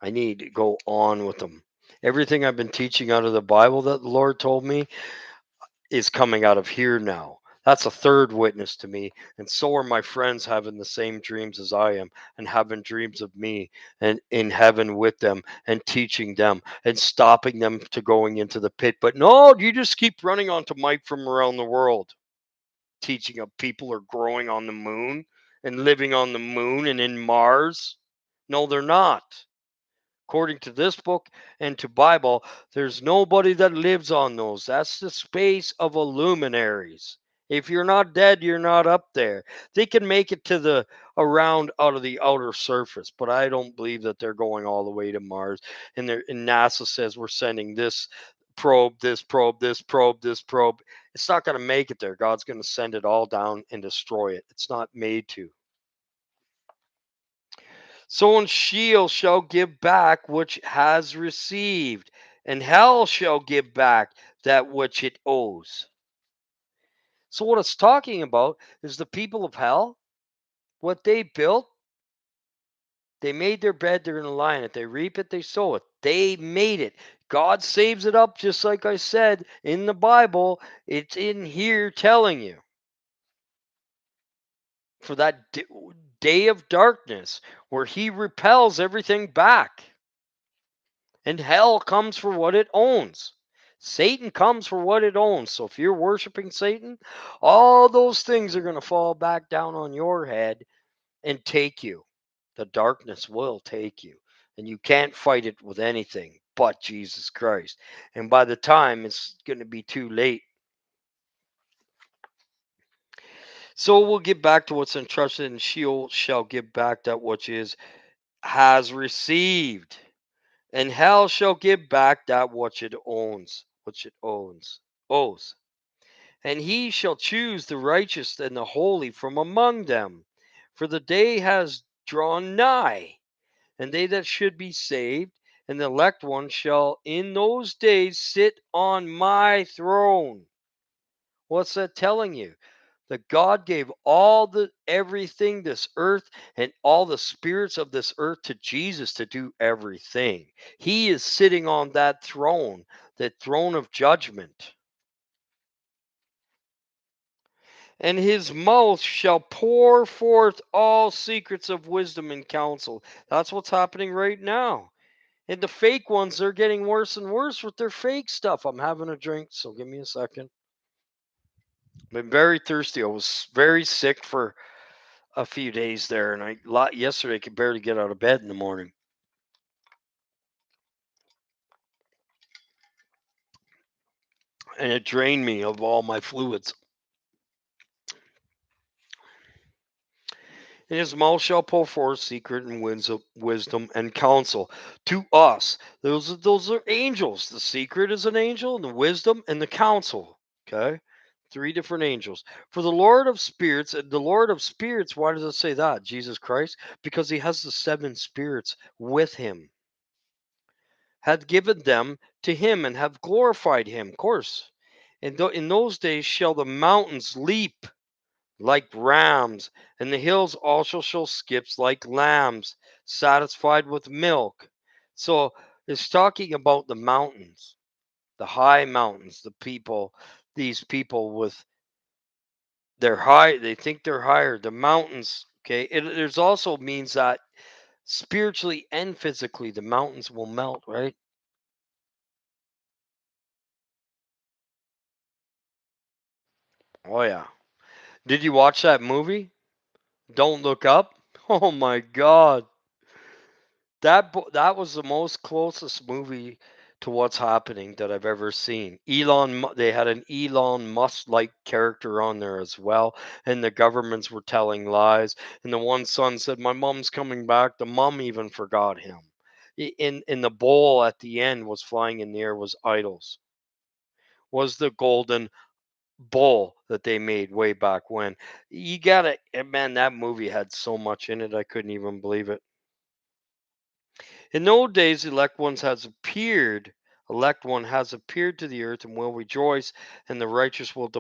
I need to go on with them. Everything I've been teaching out of the Bible that the Lord told me is coming out of here now. That's a third witness to me. And so are my friends having the same dreams as I am and having dreams of me and in heaven with them and teaching them and stopping them to going into the pit. But no, you just keep running onto Mike from around the world, teaching of people are growing on the moon and living on the moon and in Mars. No, they're not. According to this book and to Bible, there's nobody that lives on those. That's the space of luminaries. If you're not dead, you're not up there. They can make it to the around out of the outer surface, but I don't believe that they're going all the way to Mars. And NASA says we're sending this probe, this probe, this probe, this probe. It's not going to make it there. God's going to send it all down and destroy it. It's not made to. So and Sheol shall give back which has received, and hell shall give back that which it owes. So what it's talking about is the people of hell, what they built, they made their bed, they're gonna lie in it. They reap it, they sow it. They made it. God saves it up, just like I said in the Bible. It's in here telling you for that day of darkness where he repels everything back. And hell comes for what it owns. Satan comes for what it owns. So if you're worshiping Satan, all those things are going to fall back down on your head and take you. The darkness will take you. And you can't fight it with anything but Jesus Christ. And by the time it's going to be too late. So we'll get back to what's entrusted, and Sheol shall give back that which is has received. And hell shall give back that which it owes. And he shall choose the righteous and the holy from among them. For the day has drawn nigh, and they that should be saved, and the elect one shall in those days sit on my throne. What's that telling you? That God gave all the everything this earth and all the spirits of this earth to Jesus to do everything. He is sitting on that throne of judgment. And his mouth shall pour forth all secrets of wisdom and counsel. That's what's happening right now. And the fake ones, they're getting worse and worse with their fake stuff. I'm having a drink, so give me a second. Been very thirsty. I was very sick for a few days there, and yesterday I could barely get out of bed in the morning, and it drained me of all my fluids. And his mouth shall pour forth secret and wisdom and counsel to us. Those are angels. The secret is an angel, and the wisdom and the counsel. Okay, three different angels. For the Lord of spirits, and the Lord of spirits. Why does it say that? Jesus Christ, because he has the seven spirits with him. Had given them to him and have glorified him. Of course, And in those days shall the mountains leap like rams, and the hills also shall skip like lambs, satisfied with milk. So it's talking about the mountains, the high mountains, the people, these people with they're high, they think they're higher, the mountains. Okay, there's also means that spiritually and physically the mountains will melt, right? Oh yeah. Did you watch that movie? Don't Look Up? Oh my god. That was the most closest movie to what's happening that I've ever seen. They had an Elon Musk like character on there as well, and the governments were telling lies. And the one son said, "My mom's coming back." The mom even forgot him. In the bowl at the end was flying in the air was idols. Was the golden bowl that they made way back when. You gotta, man, that movie had so much in it, I couldn't even believe it. In those days, elect one has appeared to the earth and will rejoice, and the righteous will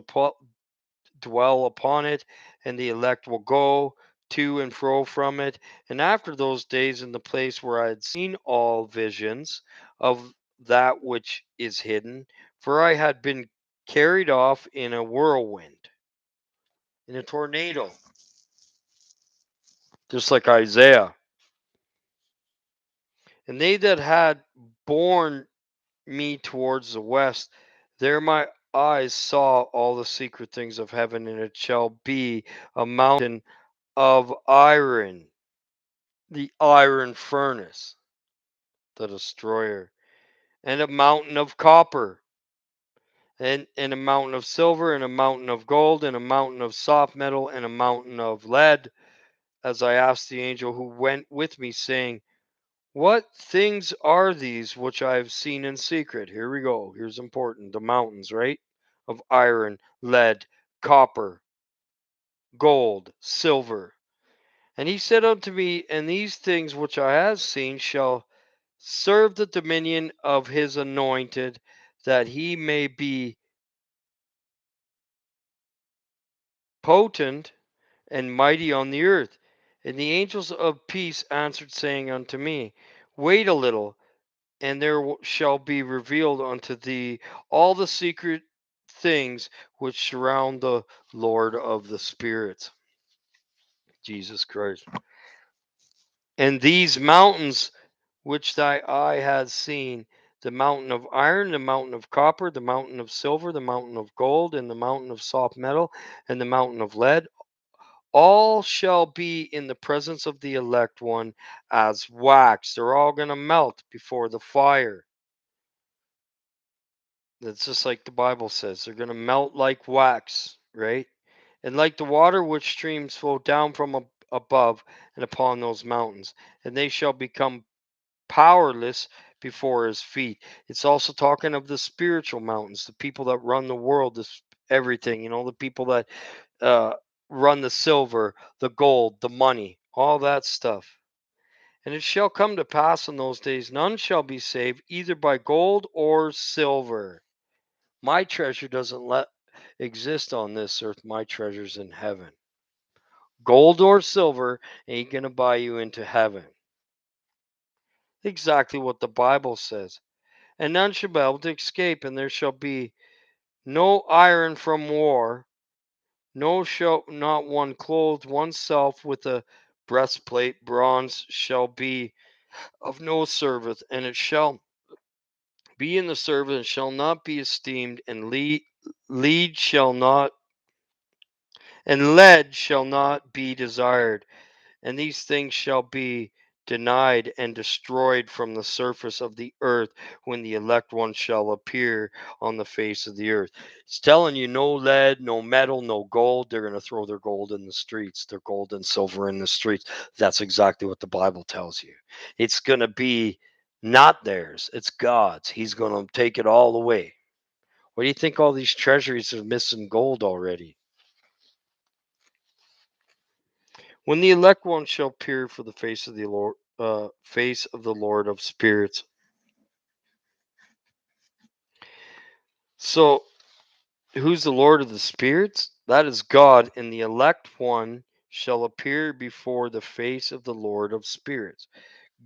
dwell upon it, and the elect will go to and fro from it. And after those days, in the place where I had seen all visions of that which is hidden, for I had been carried off in a whirlwind, in a tornado, just like Isaiah. And they that had borne me towards the west, there my eyes saw all the secret things of heaven, and it shall be a mountain of iron, the iron furnace, the destroyer, and a mountain of copper, and a mountain of silver, and a mountain of gold, and a mountain of soft metal, and a mountain of lead. As I asked the angel who went with me, saying, what things are these which I have seen in secret? Here we go. Here's important. The mountains, right? Of iron, lead, copper, gold, silver. And he said unto me, and these things which I have seen shall serve the dominion of his anointed, that he may be potent and mighty on the earth. And the angels of peace answered, saying unto me, wait a little, and there shall be revealed unto thee all the secret things which surround the Lord of the spirits, Jesus Christ. And these mountains which thy eye has seen, the mountain of iron, the mountain of copper, the mountain of silver, the mountain of gold, and the mountain of soft metal, and the mountain of lead, all shall be in the presence of the elect one as wax. They're all going to melt before the fire. That's just like the Bible says. They're going to melt like wax, right? And like the water which streams flow down from above and upon those mountains, and they shall become powerless before his feet. It's also talking of the spiritual mountains, the people that run the world, this everything, the people that uh, run the silver, the gold, the money, all that stuff. And it shall come to pass in those days, none shall be saved either by gold or silver. My treasure doesn't let exist on this earth. My treasure's in heaven. Gold or silver ain't going to buy you into heaven. Exactly what the Bible says. And none shall be able to escape, and there shall be no iron from war, no shall not one clothed oneself with a breastplate. Bronze shall be of no service, and it shall be in the service, and shall not be esteemed, and lead shall not and lead shall not be desired, and these things shall be denied and destroyed from the surface of the earth when the elect one shall appear on the face of the earth. It's telling you no lead, no metal, no gold. They're going to throw their gold in the streets, their gold and silver in the streets. That's exactly what the Bible tells you. It's going to be not theirs, it's God's. He's going to take it all away. What do you think all these treasuries are missing gold already? When the elect one shall appear for the face of the Lord of spirits. So Who's the Lord of the spirits? That is God, and the elect one shall appear before the face of the Lord of spirits.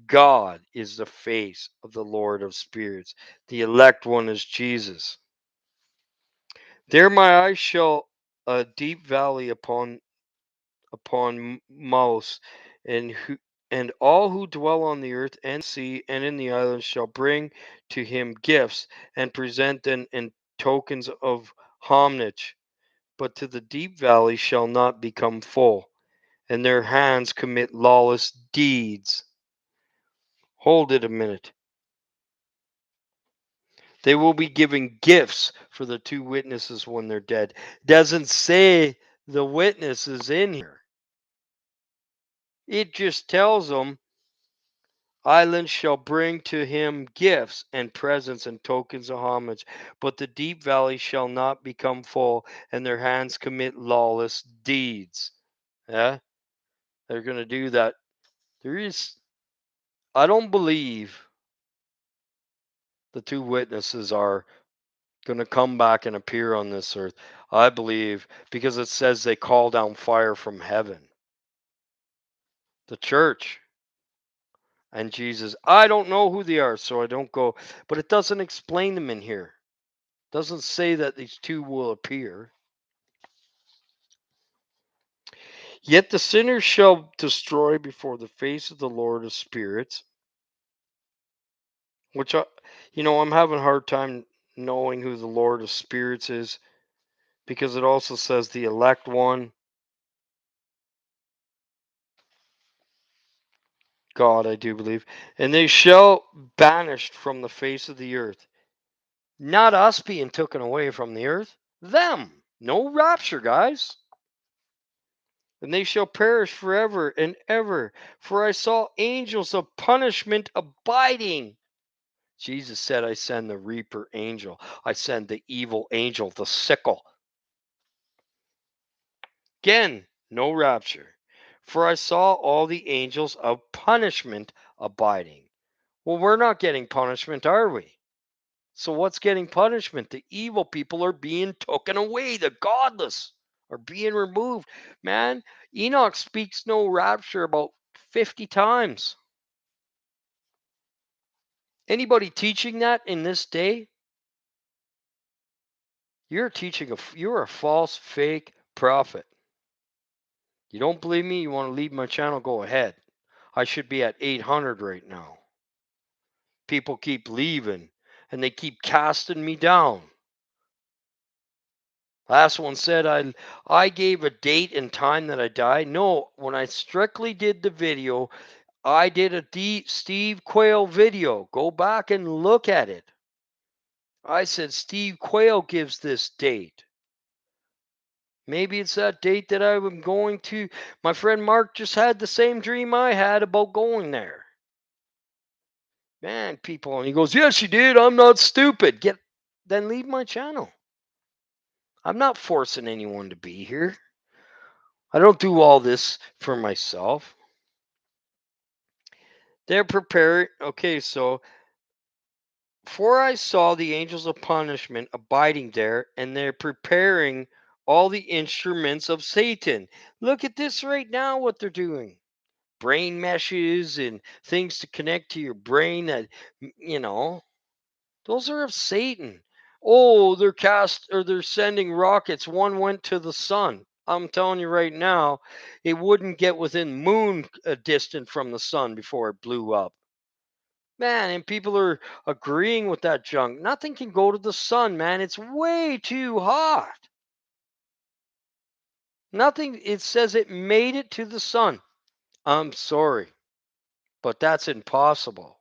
God is the face of the Lord of spirits. The elect one is Jesus. There my eyes shall a deep valley upon Maus, and all who dwell on the earth and sea and in the islands shall bring to him gifts and present them in tokens of homage. But to the deep valley shall not become full, and their hands commit lawless deeds. Hold it a minute. They will be giving gifts for the two witnesses when they're dead. Doesn't say the witness is in here. It just tells them islands shall bring to him gifts and presents and tokens of homage, but the deep valley shall not become full, and their hands commit lawless deeds. Yeah, they're going to do that. There is, I don't believe the two witnesses are going to come back and appear on this earth. I believe because it says they call down fire from heaven. The church and Jesus. I don't know who they are, so I don't go. But it doesn't explain them in here. It doesn't say that these two will appear. Yet the sinners shall destroy before the face of the Lord of spirits. Which I'm having a hard time knowing who the Lord of spirits is because it also says the elect one. God, I do believe. And they shall banished from the face of the earth. Not us being taken away from the earth. Them. No rapture, guys. And they shall perish forever and ever. For I saw angels of punishment abiding. Jesus said, I send the reaper angel. I send the evil angel, the sickle. Again, no rapture. For I saw all the angels of punishment abiding. Well, we're not getting punishment, are we? So what's getting punishment? The evil people are being taken away. The godless are being removed. Man, Enoch speaks no rapture about 50 times. Anybody teaching that in this day? You're a false fake prophet. You don't believe me? You want to leave my channel? Go ahead. I should be at 800 right now. People keep leaving and they keep casting me down. Last one said I gave a date and time that I died. No, when I strictly did the video, I did a Steve Quayle video. Go back and look at it. I said Steve Quayle gives this date. Maybe it's that date that I'm going to. My friend Mark just had the same dream I had about going there. Man, people, and he goes, "Yes, you did. I'm not stupid." Then leave my channel. I'm not forcing anyone to be here. I don't do all this for myself. They're prepared. Okay, so for I saw the angels of punishment abiding there, and they're preparing all the instruments of Satan. Look at this right now, what they're doing. Brain meshes and things to connect to your brain that, those are of Satan. Oh, they're sending rockets. One went to the sun. I'm telling you right now, it wouldn't get within moon distant from the sun before it blew up. Man, and people are agreeing with that junk. Nothing can go to the sun, man. It's way too hot. Nothing, it says it made it to the sun. I'm sorry, but that's impossible.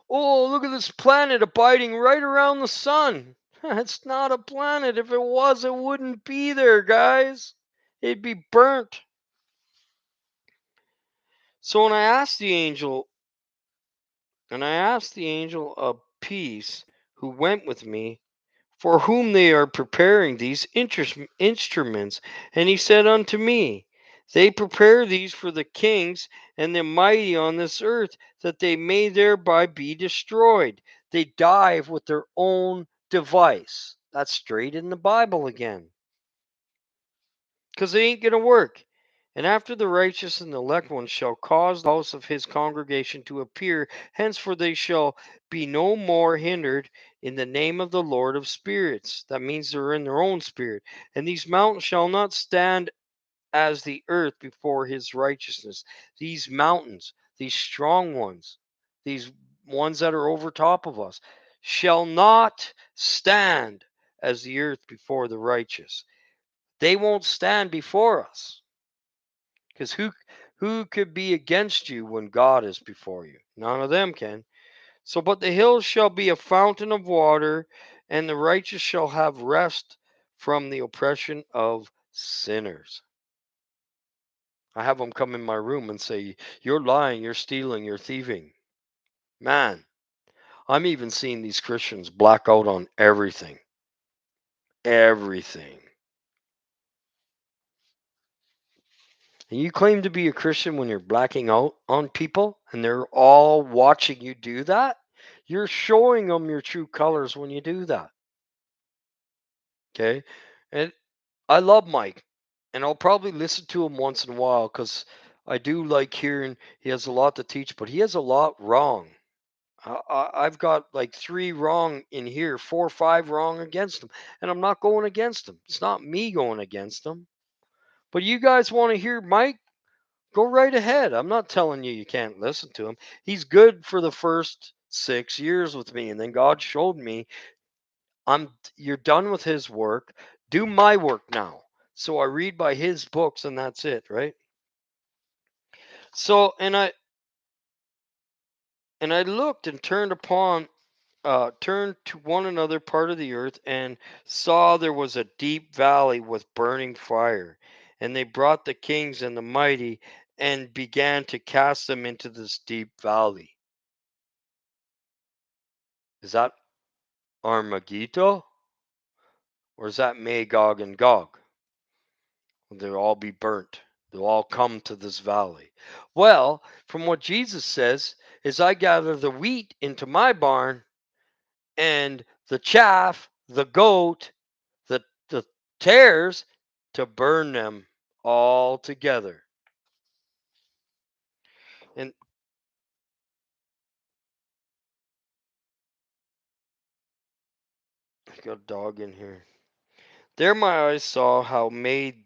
Oh, look at this planet abiding right around the sun. It's not a planet. If it was, it wouldn't be there, guys. It'd be burnt. So when I asked the angel, of peace who went with me, for whom they are preparing these instruments. And he said unto me, they prepare these for the kings and the mighty on this earth, that they may thereby be destroyed. They dive with their own device. That's straight in the Bible again. Because it ain't going to work. And after the righteous and the elect ones shall cause the house of his congregation to appear, henceforth they shall be no more hindered in the name of the Lord of spirits. That means they're in their own spirit. And these mountains shall not stand as the earth before his righteousness. These mountains, these strong ones, these ones that are over top of us, shall not stand as the earth before the righteous. They won't stand before us. Because who could be against you when God is before you? None of them can. So, but the hills shall be a fountain of water, and the righteous shall have rest from the oppression of sinners. I have them come in my room and say, "You're lying, you're stealing, you're thieving." Man, I'm even seeing these Christians black out on everything. Everything. And you claim to be a Christian when you're blacking out on people and they're all watching you do that? You're showing them your true colors when you do that. Okay? And I love Mike. And I'll probably listen to him once in a while because I do like hearing he has a lot to teach, but he has a lot wrong. I've got like 3 wrong in here, 4 or 5 wrong against him. And I'm not going against him. It's not me going against him. But you guys want to hear Mike? Go right ahead. I'm not telling you you can't listen to him. He's good for the first 6 years with me, and then God showed me you're done with his work. Do my work now. So I read by his books and that's it, right? So and I looked and turned to one another part of the earth and saw there was a deep valley with burning fire. And they brought the kings and the mighty and began to cast them into this deep valley. Is that Armageddon? Or is that Magog and Gog? They'll all be burnt. They'll all come to this valley. Well, from what Jesus says, is I gather the wheat into my barn and the chaff, the goat, the tares to burn them all together. And I got a dog in here. There my eyes saw how made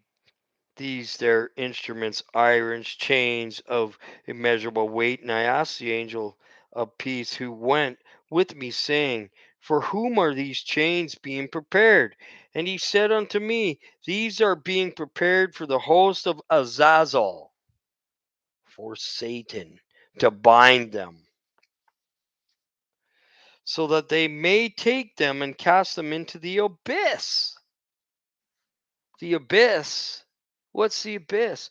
these their instruments irons, chains of immeasurable weight. And I asked the angel of peace who went with me, saying, "For whom are these chains being prepared?" And he said unto me, "These are being prepared for the host of Azazel, for Satan, to bind them, so that they may take them and cast them into the abyss." The abyss. What's the abyss?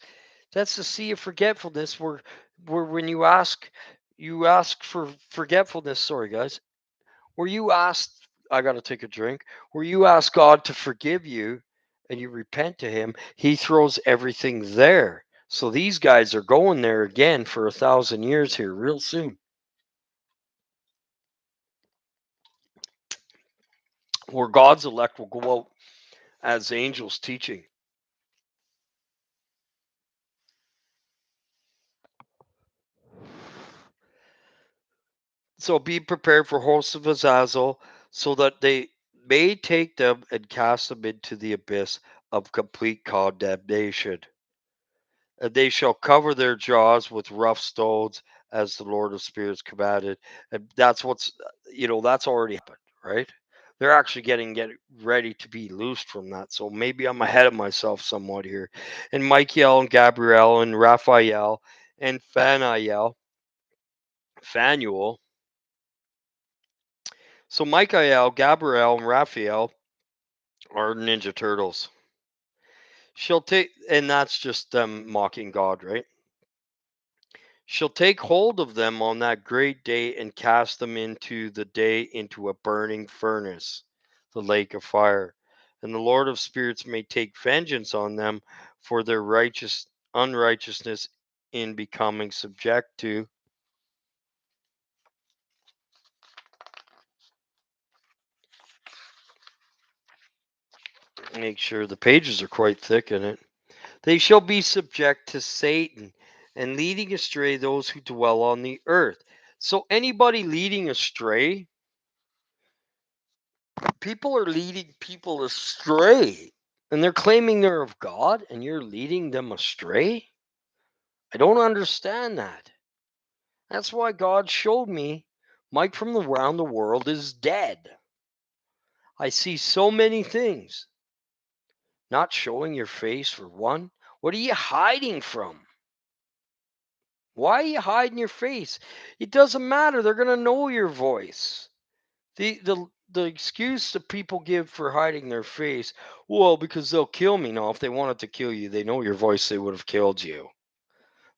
That's the sea of forgetfulness where when you ask for forgetfulness, sorry guys, where you ask I gotta take a drink, where you ask God to forgive you and you repent to him, he throws everything there. So these guys are going there again for 1,000 years here real soon. Where God's elect will go out as angels teaching. So be prepared for hosts of Azazel, so that they may take them and cast them into the abyss of complete condemnation. And they shall cover their jaws with rough stones, as the Lord of Spirits commanded. And that's already happened, right? They're actually get ready to be loosed from that. So maybe I'm ahead of myself somewhat here. And Michael and Gabriel and Raphael and Phanuel. So Michael, Gabriel, and Raphael are Ninja Turtles. She'll take, and that's just them mocking God, right? She'll take hold of them on that great day and cast them into a burning furnace, the lake of fire. And the Lord of spirits may take vengeance on them for their unrighteousness in becoming subject to. Make sure the pages are quite thick in it. They shall be subject to Satan and leading astray those who dwell on the earth. So anybody leading astray, people are leading people astray. And they're claiming they're of God and you're leading them astray? I don't understand that. That's why God showed me Mike from around the world is dead. I see so many things. Not showing your face for one. What are you hiding from? Why are you hiding your face? It doesn't matter. They're going to know your voice. The excuse that people give for hiding their face, well, because they'll kill me. Now, if they wanted to kill you, they know your voice, they would have killed you.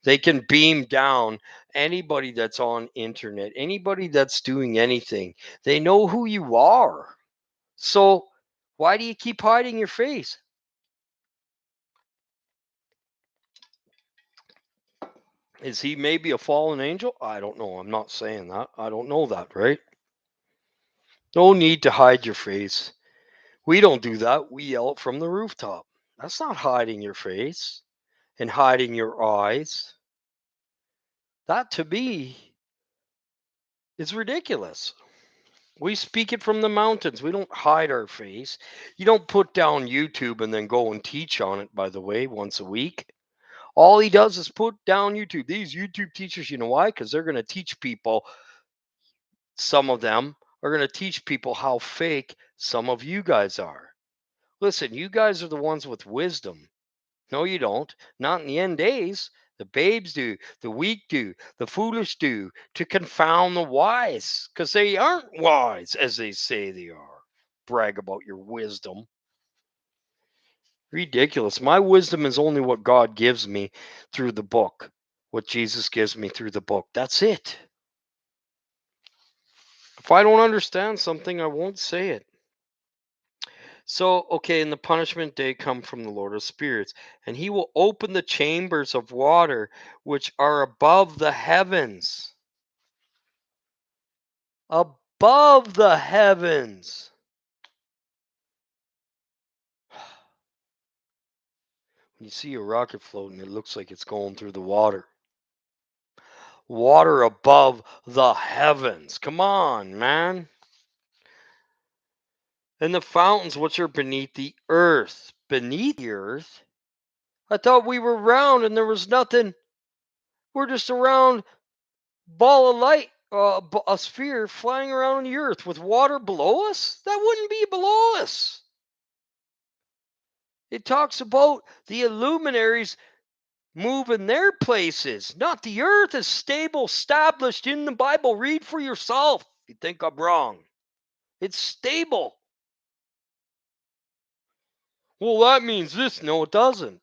They can beam down anybody that's on internet, anybody that's doing anything. They know who you are. So why do you keep hiding your face? Is he maybe a fallen angel? I don't know. I'm not saying that. I don't know that, right? No need to hide your face. We don't do that. We yell it from the rooftop. That's not hiding your face and hiding your eyes. That to me is ridiculous. We speak it from the mountains. We don't hide our face. You don't put down YouTube and then go and teach on it, by the way, once a week. All he does is put down YouTube. These YouTube teachers, you know why? Because they're going to teach people, some of them are going to teach people how fake some of you guys are. Listen, you guys are the ones with wisdom. No, you don't. Not in the end days. The babes do, the weak do, the foolish do, to confound the wise, because they aren't wise as they say they are. Brag about your wisdom. Ridiculous. My wisdom is only what God gives me through the book, what Jesus gives me through the book. That's it. If I don't understand something, I won't say it. So, okay, in the punishment day come from the Lord of spirits, and he will open the chambers of water which are above the heavens. Above the heavens. When you see a rocket floating, it looks like it's going through the water. Water above the heavens. Come on, man. And the fountains which are beneath the earth. Beneath the earth? I thought we were round and there was nothing. We're just a round ball of light, a sphere flying around on the earth with water below us? That wouldn't be below us. It talks about the luminaries moving their places, not the earth is stable, established in the Bible. Read for yourself if you think I'm wrong. It's stable. Well, that means this. No, it doesn't.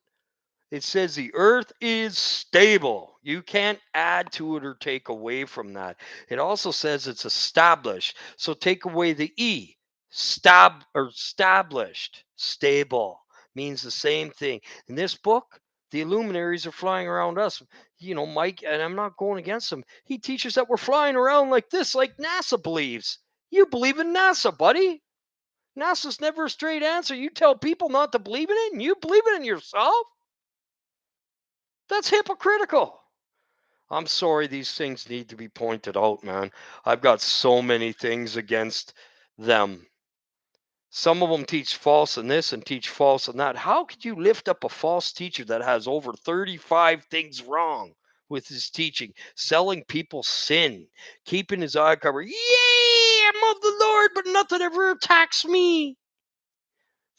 It says the earth is stable. You can't add to it or take away from that. It also says it's established. So take away the E. Established. Stable means the same thing. In this book, the luminaries are flying around us. You know, Mike, and I'm not going against him. He teaches that we're flying around like this, like NASA believes. You believe in NASA, buddy. NASA's never a straight answer. You tell people not to believe in it, and you believe it in yourself? That's hypocritical. I'm sorry, these things need to be pointed out, man. I've got so many things against them. Some of them teach false in this and teach false in that. How could you lift up a false teacher that has over 35 things wrong with his teaching? Selling people sin, keeping his eye covered. Yay, I'm of the Lord, but nothing ever attacks me.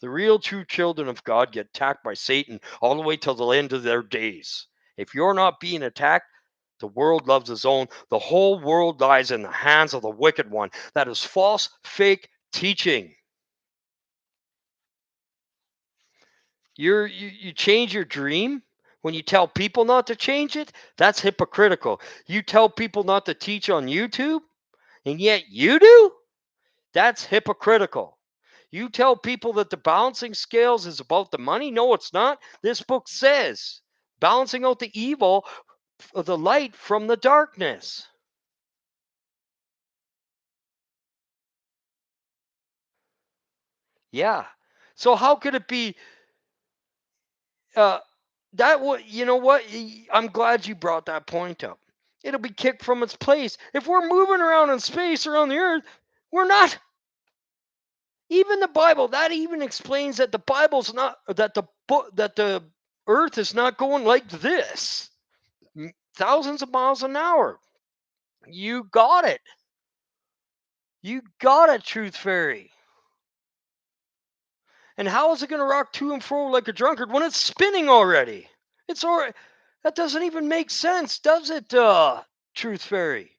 The real true children of God get attacked by Satan all the way till the end of their days. If you're not being attacked, the world loves its own. The whole world lies in the hands of the wicked one. That is false, fake teaching. You change your dream when you tell people not to change it. That's hypocritical. You tell people not to teach on YouTube, and yet you do? That's hypocritical. You tell people that the balancing scales is about the money. No, it's not. This book says balancing out the evil of the light from the darkness. Yeah. So how could it be you know what? I'm glad you brought that point up. It'll be kicked from its place. If we're moving around in space around the earth, we're not. Even the Bible, that even explains that the Bible's not that the earth is not going like this. Thousands of miles an hour. You got it. You got it, Truth Fairy. And how is it going to rock to and fro like a drunkard when it's spinning already? It's already. That doesn't even make sense, does it, Truth Fairy?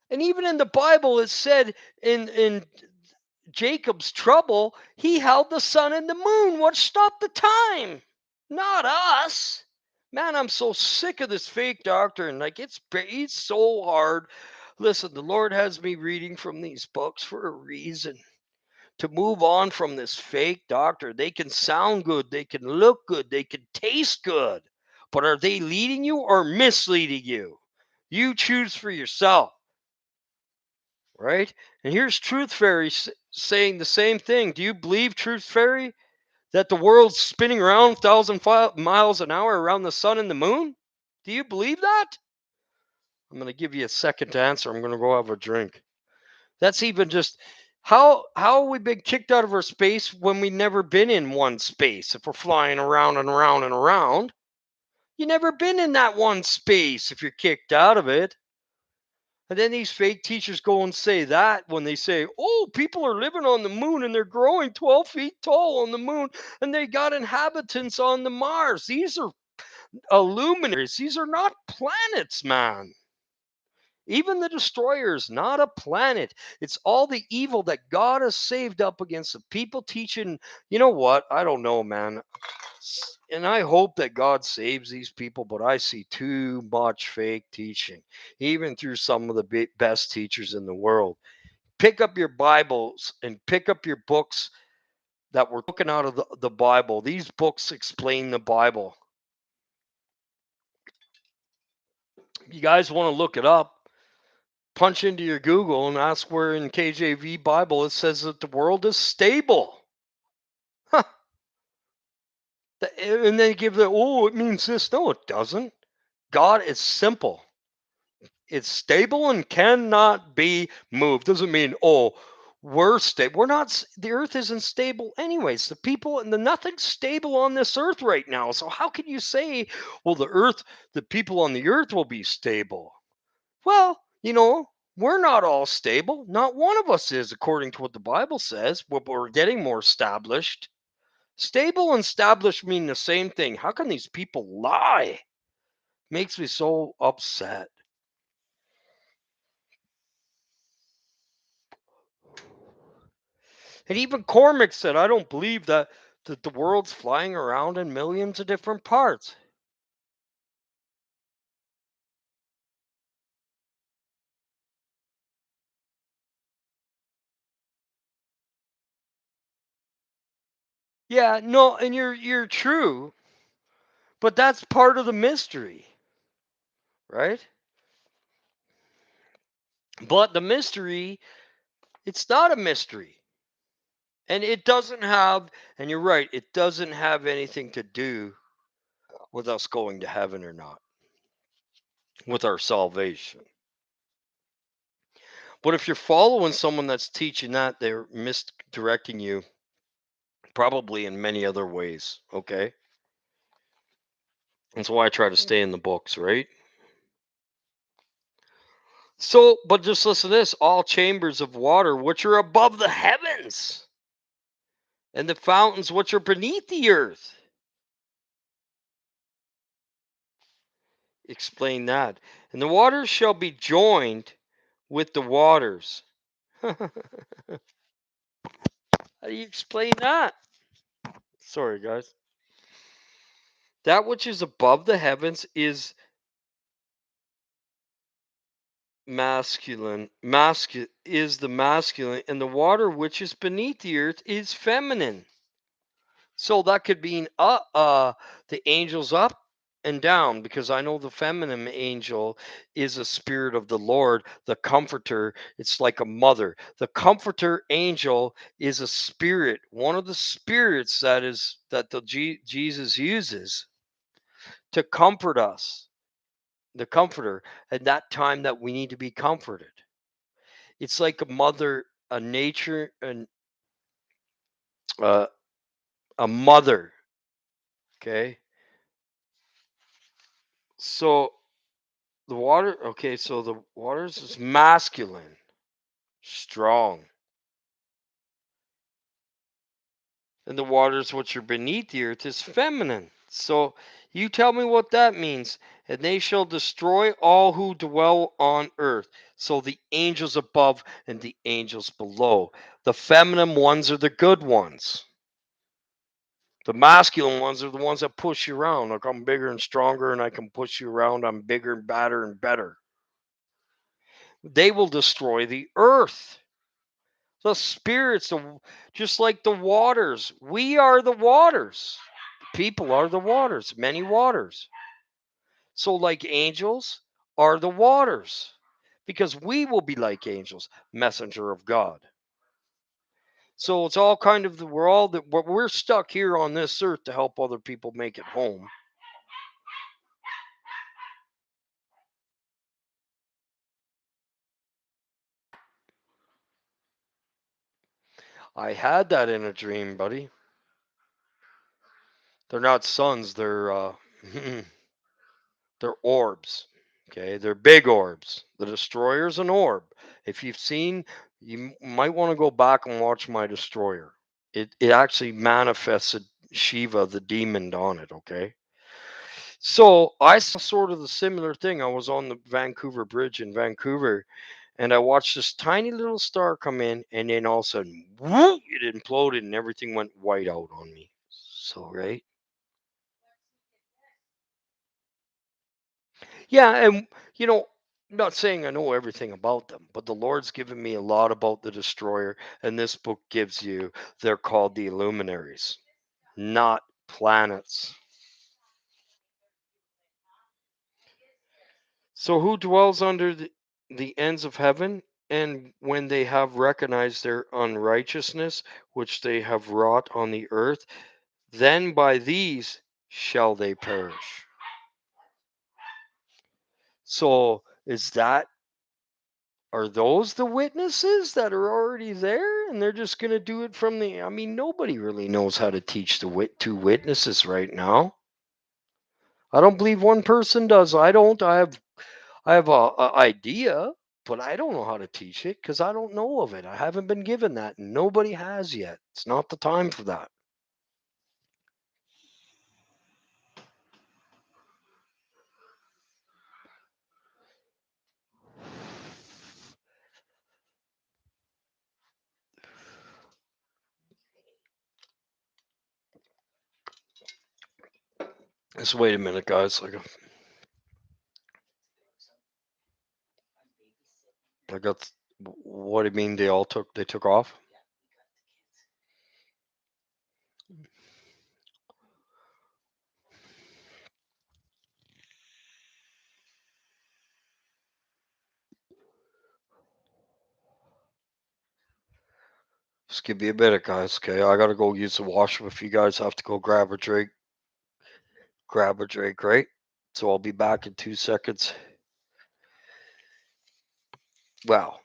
And even in the Bible, it said in Jacob's trouble, he held the sun and the moon. What stopped the time? Not us. Man, I'm so sick of this fake doctrine. Like it's so hard. Listen, the Lord has me reading from these books for a reason. To move on from this fake doctrine. They can sound good, they can look good, they can taste good. But are they leading you or misleading you? You choose for yourself. Right? And here's Truth Fairy saying the same thing. Do you believe, Truth Fairy, that the world's spinning around 1,000 miles an hour around the sun and the moon? Do you believe that? I'm going to give you a second to answer. I'm going to go have a drink. That's even just how we been kicked out of our space when we never been in one space. If we're flying around and around and around, you never been in that one space if you're kicked out of it. And then these fake teachers go and say that when they say, oh, people are living on the moon and they're growing 12 feet tall on the moon and they got inhabitants on the Mars. These are luminaries. These are not planets, man. Even the destroyer is not a planet. It's all the evil that God has saved up against the people teaching. You know what? I don't know, man. And I hope that God saves these people, but I see too much fake teaching, even through some of the best teachers in the world. Pick up your Bibles and pick up your books that were taken out of the Bible. These books explain the Bible. You guys want to look it up? Punch into your Google and ask where in KJV Bible it says that the world is stable. Huh. And they give it means this. No, it doesn't. God is simple. It's stable and cannot be moved. Doesn't mean, we're stable. We're not, the earth isn't stable anyways. The people and nothing's stable on this earth right now. So how can you say, well, the people on the earth will be stable? Well, we're not all stable. Not one of us is, according to what the Bible says, but we're getting more established. Stable and established mean the same thing. How can these people lie? Makes me so upset. And even Cormac said, I don't believe that the world's flying around in millions of different parts. Yeah, no, and you're true, but that's part of the mystery, right? But the mystery, it's not a mystery. And it doesn't have, and you're right, it doesn't have anything to do with us going to heaven or not, with our salvation. But if you're following someone that's teaching that, they're misdirecting you probably in many other ways, okay? That's why I try to stay in the books, right? So, but just listen to this, all chambers of water which are above the heavens, and the fountains which are beneath the earth. Explain that. And the waters shall be joined with the waters. How do you explain that? Sorry, guys. That which is above the heavens is masculine. Is the masculine, and the water which is beneath the earth is feminine. So that could mean the angels up and down, because I know the feminine angel is a spirit of the Lord, the comforter. It's like a mother. The comforter angel is a spirit, one of the spirits that Jesus uses to comfort us, the comforter, at that time that we need to be comforted. It's like a mother, a nature, and uh, a mother. Okay, so the water. Okay, so the waters is masculine, strong, and the waters which are beneath the earth is feminine. So you tell me what that means. And they shall destroy all who dwell on earth. So the angels above and the angels below. The feminine ones are the good ones. The masculine ones are the ones that push you around. Like, I'm bigger and stronger and I can push you around. I'm bigger and badder and better. They will destroy the earth. The spirits, just like the waters. We are the waters. People are the waters, many waters. So, like angels are the waters, because we will be like angels, messenger of God. So it's all kind of we're stuck here on this earth to help other people make it home. I had that in a dream, buddy. They're not suns, they're orbs. Okay, they're big orbs. The destroyer's an orb. If you've seen, you might want to go back and watch my destroyer. It actually manifested Shiva, the demon, on it. Okay, so I saw sort of the similar thing. I was on the Vancouver Bridge in Vancouver, and I watched this tiny little star come in, and then all of a sudden, whoop, it imploded, and everything went white out on me. So right. Yeah, and I'm not saying I know everything about them, but the Lord's given me a lot about the destroyer, and this book gives you. They're called the Luminaries, not planets. So who dwells under the ends of heaven? And when they have recognized their unrighteousness, which they have wrought on the earth, then by these shall they perish. So are those the witnesses that are already there, and they're just going to do it from the? I mean, nobody really knows how to teach the two witnesses right now. I don't believe one person does. I don't. I have a idea, but I don't know how to teach it because I don't know of it. I haven't been given that. Nobody has yet. It's not the time for that. Just wait a minute, guys. I got. What do you mean? They took off? Just give me a minute, guys. Okay, I gotta go use the washroom. If you guys have to go grab a drink, right? So I'll be back in 2 seconds. Well,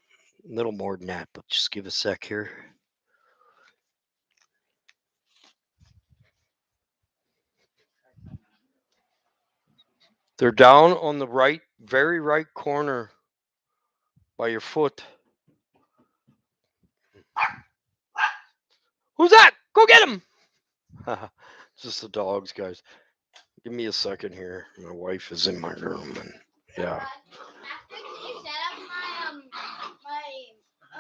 a little more than that, but just give a sec here. They're down on the right, very right corner by your foot. Who's that? Go get him! Just the dogs, guys. Give me a second here. My wife is in my room, and yeah. After you set up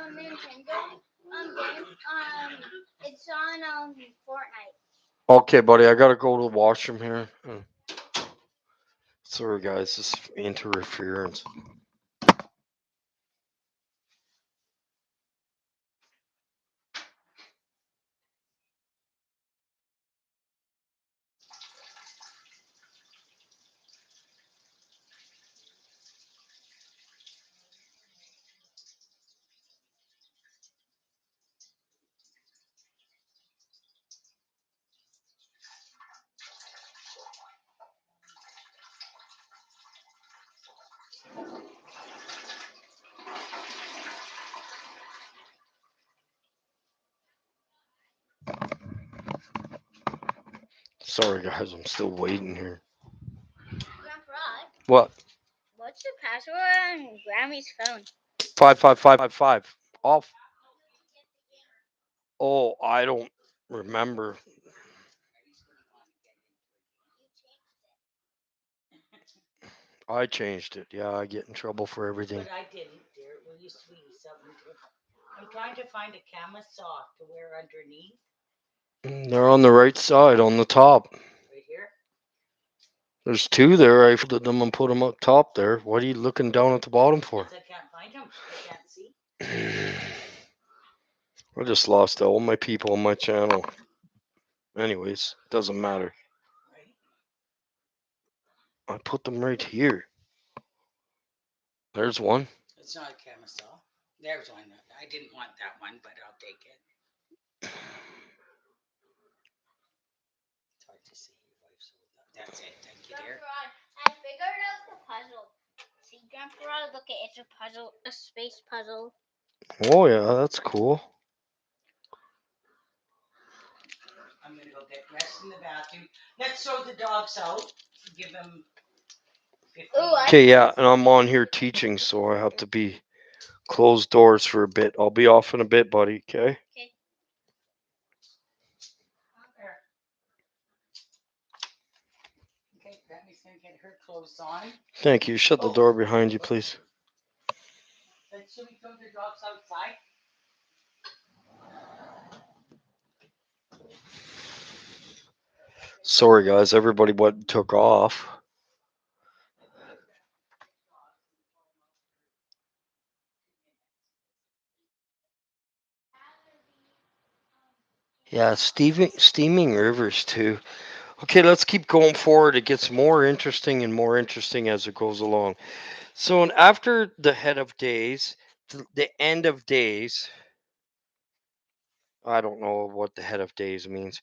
my Nintendo game, it's on Fortnite. Okay, buddy, I gotta go to the washroom here. Sorry, guys, this interference. Sorry, guys, I'm still waiting here. Grandpa Rod, What? what's the password on Grammy's phone? 55555. Off. Oh, I don't remember. I changed it. Yeah, I get in trouble for everything. But I didn't, dear. Will you sweetie something to? I'm trying to find a camisole to wear underneath. They're on the right side, on the top. Right here. There's two there. I folded them and put them up top there. What are you looking down at the bottom for? Because I can't find them. I can't see. I just lost all my people on my channel. Anyways, doesn't matter. Right. I put them right here. There's one. It's not a camisole. There's one. I didn't want that one, but I'll take it. It's hard to see your wife's hold up. That's it. Thank you, dear. Grandpa Rod, I figured out the puzzle. See, Grandpa Rod, look at it's a puzzle, a space puzzle. Oh yeah, that's cool. I'm gonna go get dressed in the bathroom. Let's throw the dogs out. Give them 15 Okay, yeah, and I'm on here teaching, so I have to be closed doors for a bit. I'll be off in a bit, buddy. Okay. Okay. There. Okay, Grammy's gonna get her clothes on. Thank you. Shut the door behind you, please. Then should we throw the dogs outside? Sorry, guys. Everybody what took off. Yeah, steaming rivers too. Okay, let's keep going forward. It gets more interesting and more interesting as it goes along. So, and after the head of days, the end of days, I don't know what the head of days means,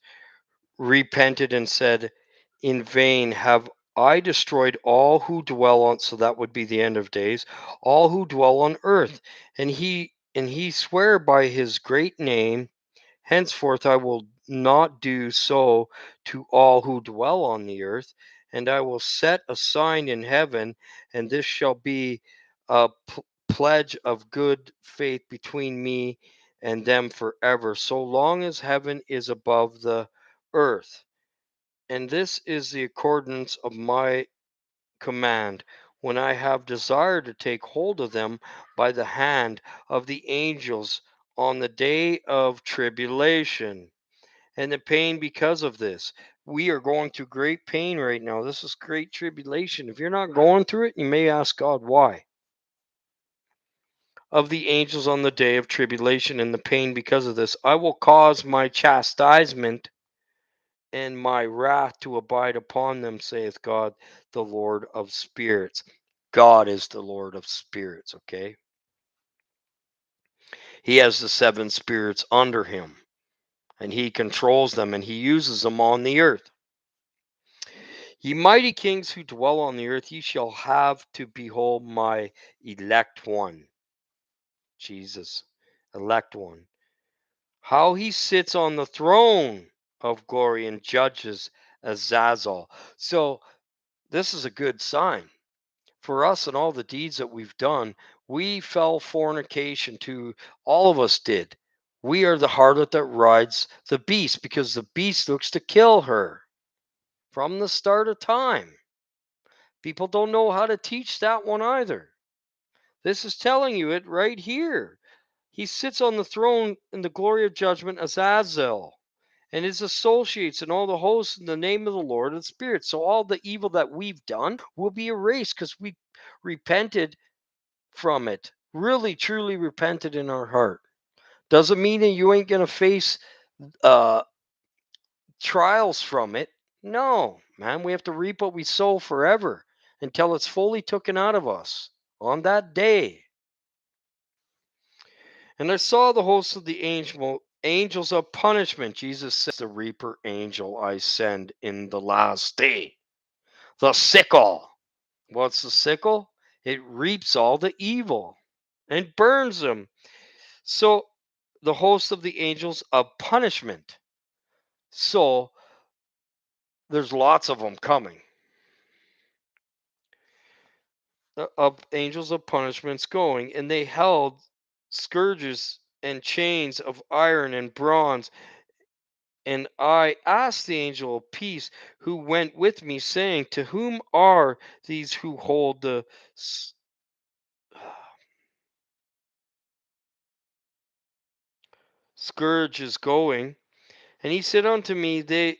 repented and said, in vain have I destroyed all who dwell on, so that would be the end of days, all who dwell on earth. And he sware by his great name, henceforth I will not do so to all who dwell on the earth, and I will set a sign in heaven, and this shall be a pledge of good faith between me and them forever, so long as heaven is above the earth. And this is the accordance of my command, when I have desired to take hold of them by the hand of the angels on the day of tribulation and the pain because of this. We are going through great pain right now. This is great tribulation. If you're not going through it, you may ask God why. Of the angels on the day of tribulation and the pain because of this, I will cause my chastisement and my wrath to abide upon them, saith God, the Lord of spirits. God is the Lord of spirits, okay? He has the seven spirits under him, and he controls them, and he uses them on the earth. Ye mighty kings who dwell on the earth, ye shall have to behold my elect one, Jesus, elect one. How he sits on the throne of glory and judges Azazel. So this is a good sign for us and all the deeds that we've done. We fell fornication to, all of us did. We are the harlot that rides the beast, because the beast looks to kill her from the start of time. People don't know how to teach that one either. This is telling you it right here. He sits on the throne in the glory of judgment, Azazel, and his associates and all the hosts in the name of the Lord and Spirit. So all the evil that we've done will be erased because we repented from it. Really, truly repented in our heart. Doesn't mean that you ain't going to face trials from it. No, man, we have to reap what we sow forever until it's fully taken out of us on that day. And I saw the hosts of the angels of punishment. Jesus says, the reaper angel I send in the last day. The sickle. What's the sickle? It reaps all the evil and burns them. So the host of the angels of punishment. So There's lots of them coming. Of angels of punishments going, and they held scourges and chains of iron and bronze. And I asked the angel of peace who went with me, saying, to whom are these who hold the scourges going? And he said unto me, they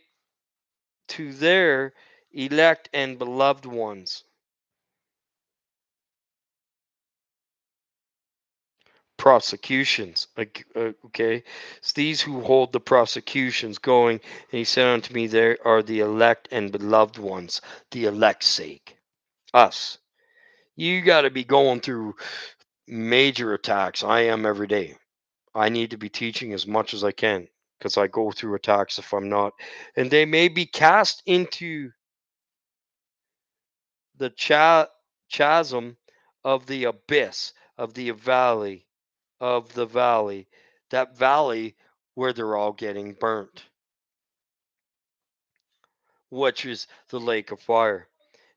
to their elect and beloved ones. Prosecutions. Okay. It's these who hold the prosecutions going. And he said unto me, there are the elect and beloved ones, the elect's sake. Us. You got to be going through major attacks. I am every day. I need to be teaching as much as I can because I go through attacks if I'm not. And they may be cast into the chasm of the abyss, of the valley, that valley where they're all getting burnt, which is the lake of fire.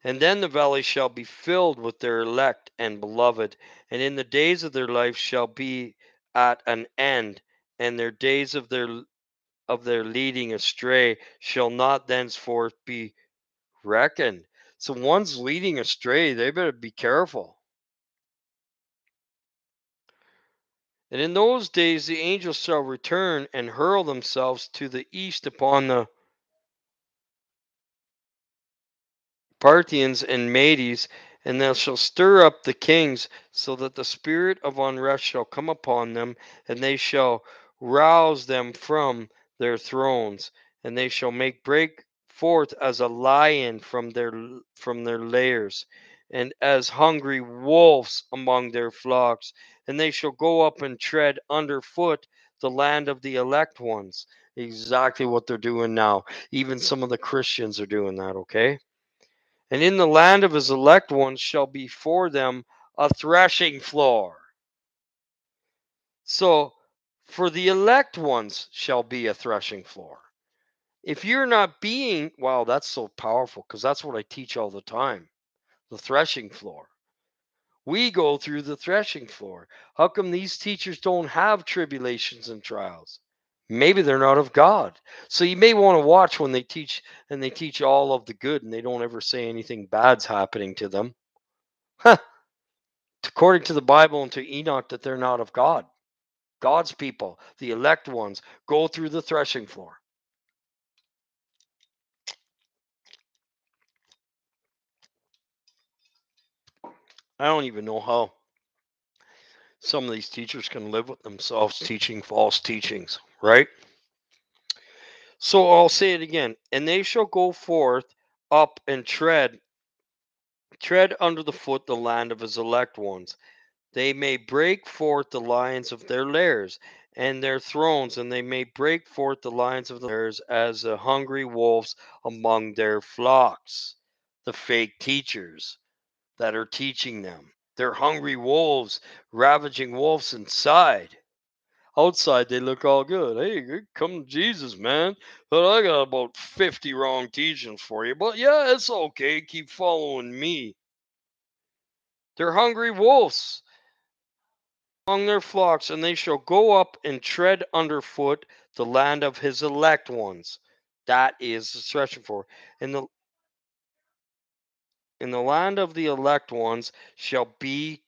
And then the valley shall be filled with their elect and beloved, and in the days of their life shall be at an end, and their days of their leading astray shall not thenceforth be reckoned. So one's leading astray, they better be careful. And in those days the angels shall return and hurl themselves to the east upon the Parthians and Medes, and they shall stir up the kings, so that the spirit of unrest shall come upon them, and they shall rouse them from their thrones, and they shall make break forth as a lion from their lairs, and as hungry wolves among their flocks, and they shall go up and tread underfoot the land of the elect ones. Exactly what they're doing now. Even some of the Christians are doing that, okay? And in the land of his elect ones shall be for them a threshing floor. So, for the elect ones shall be a threshing floor. If you're not being, wow, that's so powerful because that's what I teach all the time, the threshing floor. We go through the threshing floor. How come these teachers don't have tribulations and trials? Maybe they're not of God. So you may want to watch when they teach, and they teach all of the good and they don't ever say anything bad's happening to them. According to the Bible and to Enoch, that they're not of God. God's people, the elect ones, go through the threshing floor. I don't even know how some of these teachers can live with themselves teaching false teachings, right? So I'll say it again. And they shall go forth up and tread under the foot the land of his elect ones. They may break forth the lions of their lairs and their thrones, and they may break forth the lions of their lairs as the hungry wolves among their flocks. The fake teachers that are teaching them. They're hungry wolves, ravaging wolves inside. Outside, they look all good. Hey, come Jesus, man. But I got about 50 wrong teachings for you. But yeah, it's okay. Keep following me. They're hungry wolves among their flocks, and they shall go up and tread underfoot the land of his elect ones. That is the threshing floor. In the land of the elect ones shall be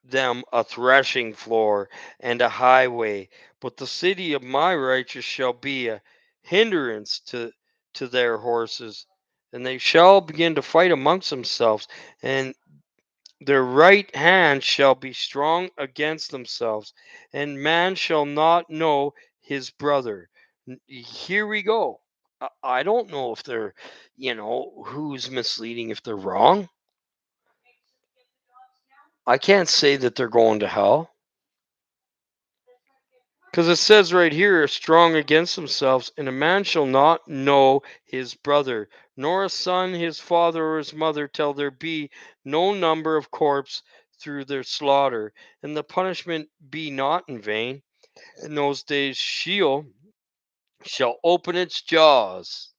them a threshing floor and a highway, but the city of my righteous shall be a hindrance to their horses, and they shall begin to fight amongst themselves, and their right hand shall be strong against themselves, and man shall not know his brother. Here we go. I don't know if they're, who's misleading, if they're wrong. I can't say that they're going to hell. Because it says right here, strong against themselves, and a man shall not know his brother, nor a son his father or his mother, till there be no number of corpse through their slaughter, and the punishment be not in vain. In those days Sheol shall open its jaws.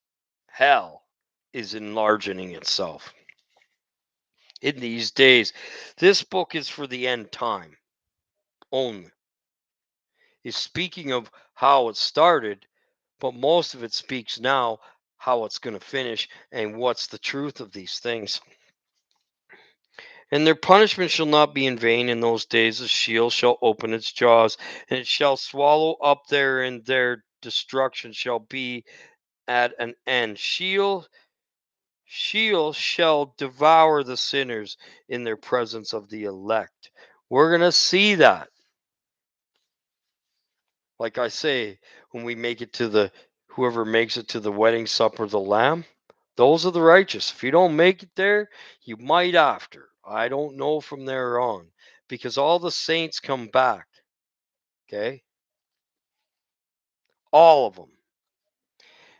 Hell is enlarging itself in these days. This book is for the end time only. Is speaking of how it started, but most of it speaks now how it's going to finish and what's the truth of these things. And their punishment shall not be in vain in those days. The Sheol shall open its jaws, and it shall swallow up and their destruction shall be at an end. Sheol shall devour the sinners in their presence of the elect. We're going to see that. Like I say, when we make it to whoever makes it to the wedding supper of the Lamb, those are the righteous. If you don't make it there, you might after. I don't know from there on, because all the saints come back. Okay? All of them.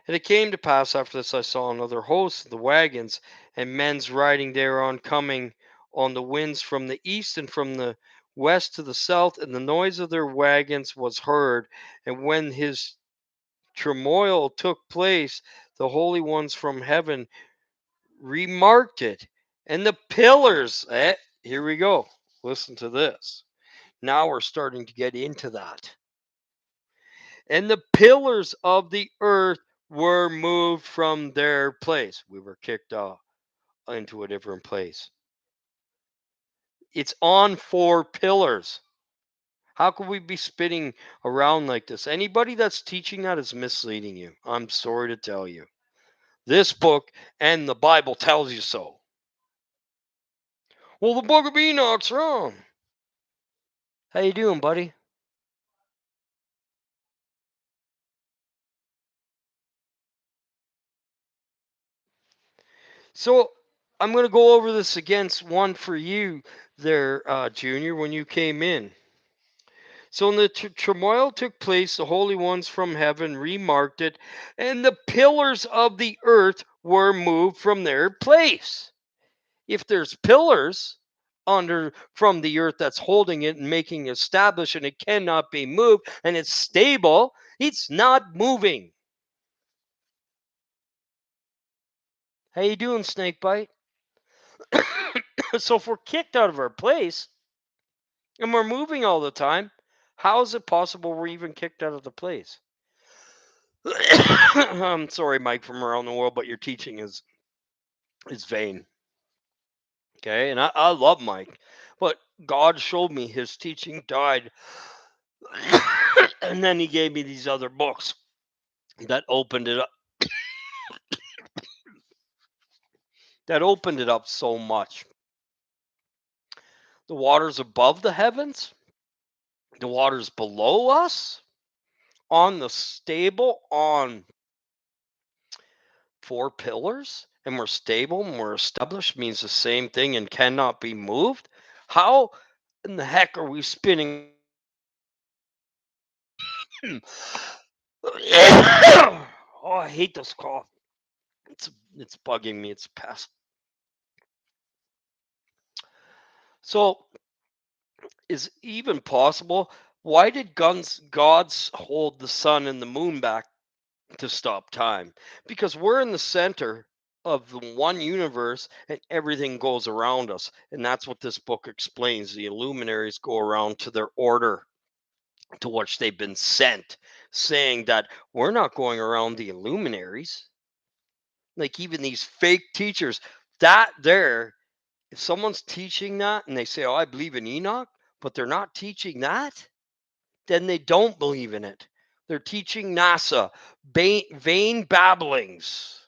And it came to pass after this, I saw another host of the wagons, and men's riding thereon, coming on the winds from the east and from the west to the south, and the noise of their wagons was heard. And when his turmoil took place, the holy ones from heaven remarked it. And the pillars, here we go. Listen to this. Now we're starting to get into that. And the pillars of the earth were moved from their place. We were kicked off into a different place. It's on 4 pillars. How could we be spinning around like this? Anybody that's teaching that is misleading you. I'm sorry to tell you. This book and the Bible tells you so. Well, the book of Enoch's wrong. How you doing, buddy? So I'm going to go over this against one for you there, Junior, when you came in. So when the turmoil took place, the holy ones from heaven remarked it, and the pillars of the earth were moved from their place. If there's pillars under from the earth that's holding it and making it established, and it cannot be moved, and it's stable, it's not moving. How you doing, Snakebite? So if we're kicked out of our place and we're moving all the time, how is it possible we're even kicked out of the place? I'm sorry, Mike, from around the world, but your teaching is vain. Okay, and I love Mike, but God showed me his teaching died, and then he gave me these other books that opened it up. That opened it up so much. The waters above the heavens, the waters below us, on the stable, on 4 pillars, and we're stable and we're established means the same thing and cannot be moved. How in the heck are we spinning? Oh, I hate this cough. It's bugging me. It's past. So, is even possible? Why did gods hold the sun and the moon back to stop time? Because we're in the center of the one universe and everything goes around us. And that's what this book explains. The Luminaries go around to their order to which they've been sent, saying that we're not going around the Luminaries. Like even these fake teachers, that there, if someone's teaching that and they say, "Oh, I believe in Enoch," but they're not teaching that, then they don't believe in it. They're teaching NASA, vain babblings.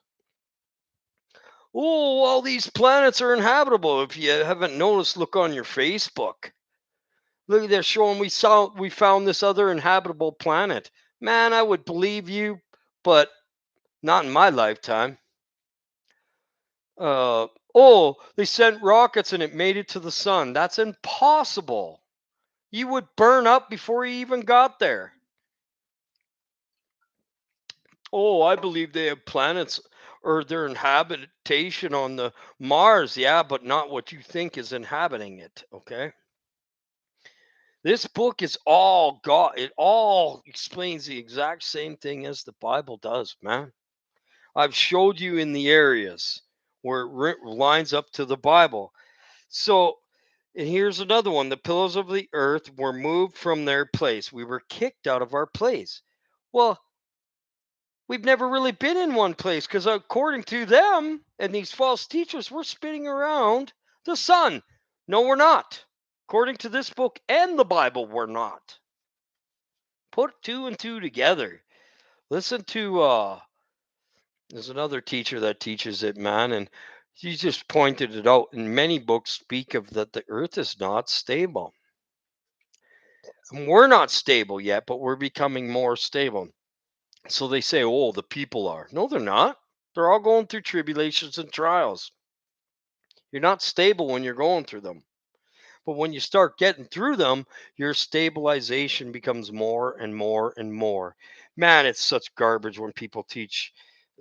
Oh, all these planets are inhabitable. If you haven't noticed, look on your Facebook. Look, they're showing we found this other inhabitable planet. Man, I would believe you, but not in my lifetime. Oh, they sent rockets and it made it to the sun. That's impossible. You would burn up before you even got there. Oh, I believe they have planets or their habitation on the Mars. Yeah, but not what you think is inhabiting it. Okay. This book is all God. It all explains the exact same thing as the Bible does, man. I've showed you in the areas where it lines up to the Bible. So, and here's another one. The pillars of the earth were moved from their place. We were kicked out of our place. Well, we've never really been in one place because, according to them and these false teachers, we're spinning around the sun. No, we're not. According to this book and the Bible, we're not. Put two and two together. Listen to there's another teacher that teaches it, man, and he just pointed it out. And many books speak of that the earth is not stable. And we're not stable yet, but we're becoming more stable. So they say, oh, the people are. No, they're not. They're all going through tribulations and trials. You're not stable when you're going through them. But when you start getting through them, your stabilization becomes more and more and more. Man, it's such garbage when people teach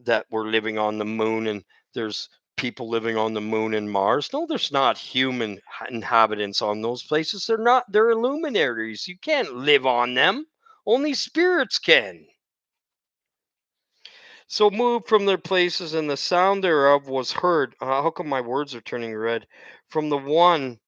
that we're living on the moon and there's people living on the moon and Mars. No, there's not human inhabitants on those places. They're not, they're luminaries. You can't live on them. Only spirits can. So moved from their places, and the sound thereof was heard. How come my words are turning red? From the one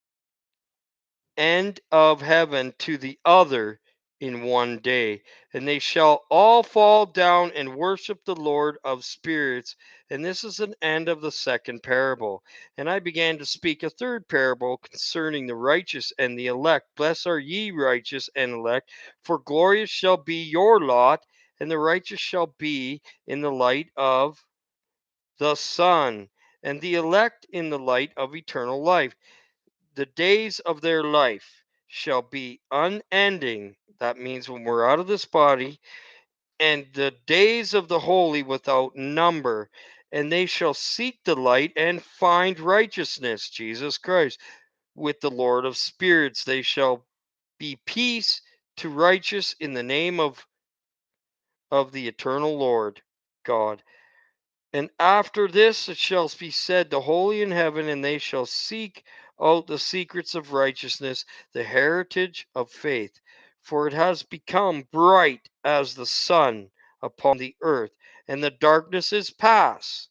end of heaven to the other in one day. And they shall all fall down and worship the Lord of spirits. And this is an end of the second parable. And I began to speak a third parable concerning the righteous and the elect. Blessed are ye, righteous and elect, for glorious shall be your lot, and the righteous shall be in the light of the sun, and the elect in the light of eternal life. The days of their life shall be unending. That means when we're out of this body, and the days of the holy without number. And they shall seek the light and find righteousness, Jesus Christ, with the Lord of spirits. They shall be peace to righteous in the name of the eternal Lord God. And after this it shall be said, the holy in heaven, and they shall seek out the secrets of righteousness, the heritage of faith. For it has become bright as the sun upon the earth, and the darkness is past.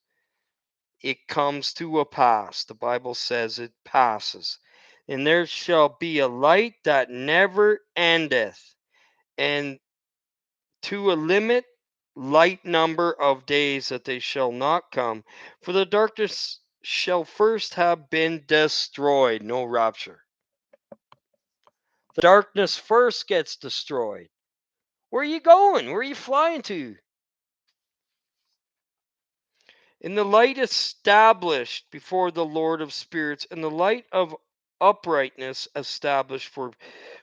It comes to a pass. The Bible says it passes. And there shall be a light that never endeth, and to a limit light number of days that they shall not come, for the darkness shall first have been destroyed. No rapture. The darkness first gets destroyed. Where are you going? Where are you flying to? In the light established before the Lord of spirits, and the light of uprightness established for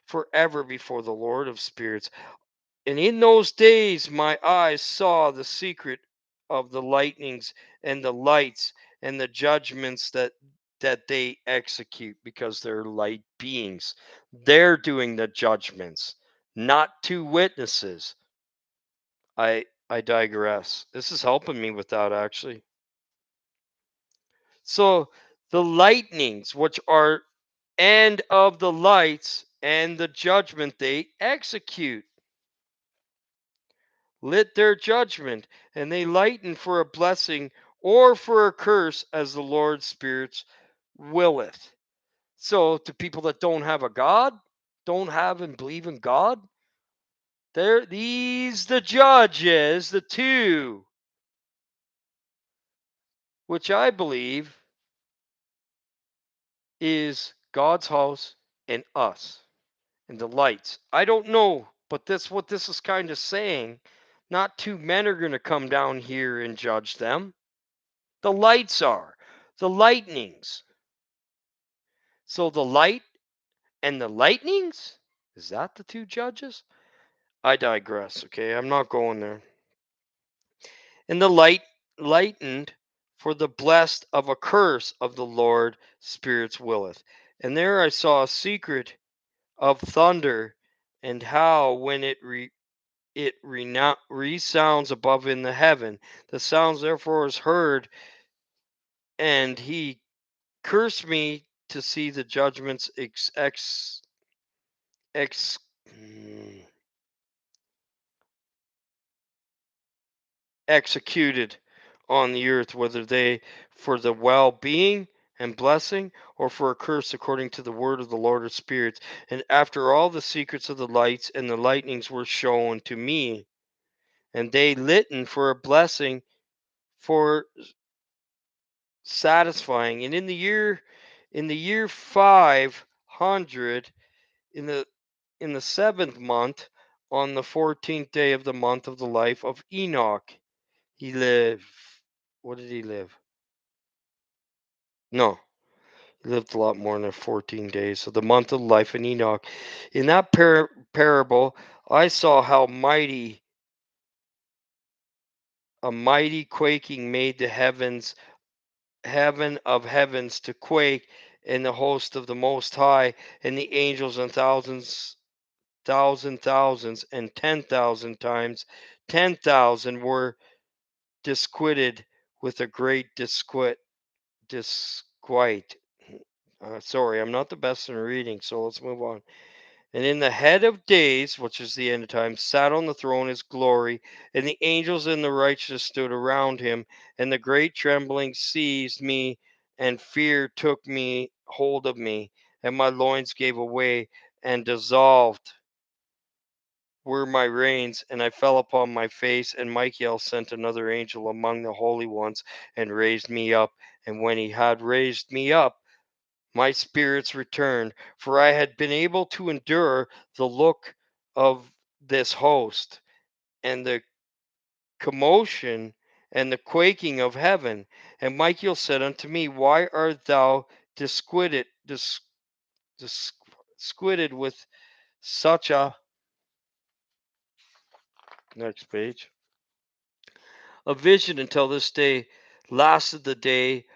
forever before the Lord of spirits. And in those days my eyes saw the secret of the lightnings and the lights and the judgments that they execute, because they're light beings. They're doing the judgments, not two witnesses. I digress. This is helping me with that, actually. So the lightnings, which are end of the lights, and the judgment they execute, lit their judgment, and they lighten for a blessing or for a curse, as the Lord's spirits willeth. So to people that don't have a God, don't have and believe in God, they're these the judges, the two, which I believe is God's house and us and the lights. I don't know, but that's what this is kind of saying. Not two men are going to come down here and judge them. The lights are, the lightnings. So the light and the lightnings? Is that the two judges? I digress, okay? I'm not going there. And the light lightened for the blessed of a curse of the Lord spirits willeth. And there I saw a secret of thunder, and how when it resounds above in the heaven, the sounds therefore is heard, and he cursed me to see the judgments ex, mm, executed on the earth, whether they for the well-being and blessing, or for a curse, according to the word of the Lord of spirits. And after all the secrets of the lights and the lightnings were shown to me, and they litten for a blessing, for satisfying. And in the year 500, in the seventh month, on the 14th day of the month of the life of Enoch, he lived. What did he live? No, he lived a lot more than 14 days. So the month of life in Enoch. In that parable, I saw how a mighty quaking made the heaven of heavens to quake, and the host of the Most High, and the angels, and thousands, and 10,000 times 10,000 were disquieted with a great disquiet. Sorry, I'm not the best in reading, so let's move on. And in the head of days, which is the end of time, sat on the throne his glory, and the angels and the righteous stood around him, and the great trembling seized me, and fear took me hold of me, and my loins gave away, and dissolved were my reins, and I fell upon my face. And Michael sent another angel among the holy ones, and raised me up. And when he had raised me up, my spirits returned, for I had been able to endure the look of this host, and the commotion, and the quaking of heaven. And Michael said unto me, Why art thou disquieted with such a next page a vision until this day? Lasted the day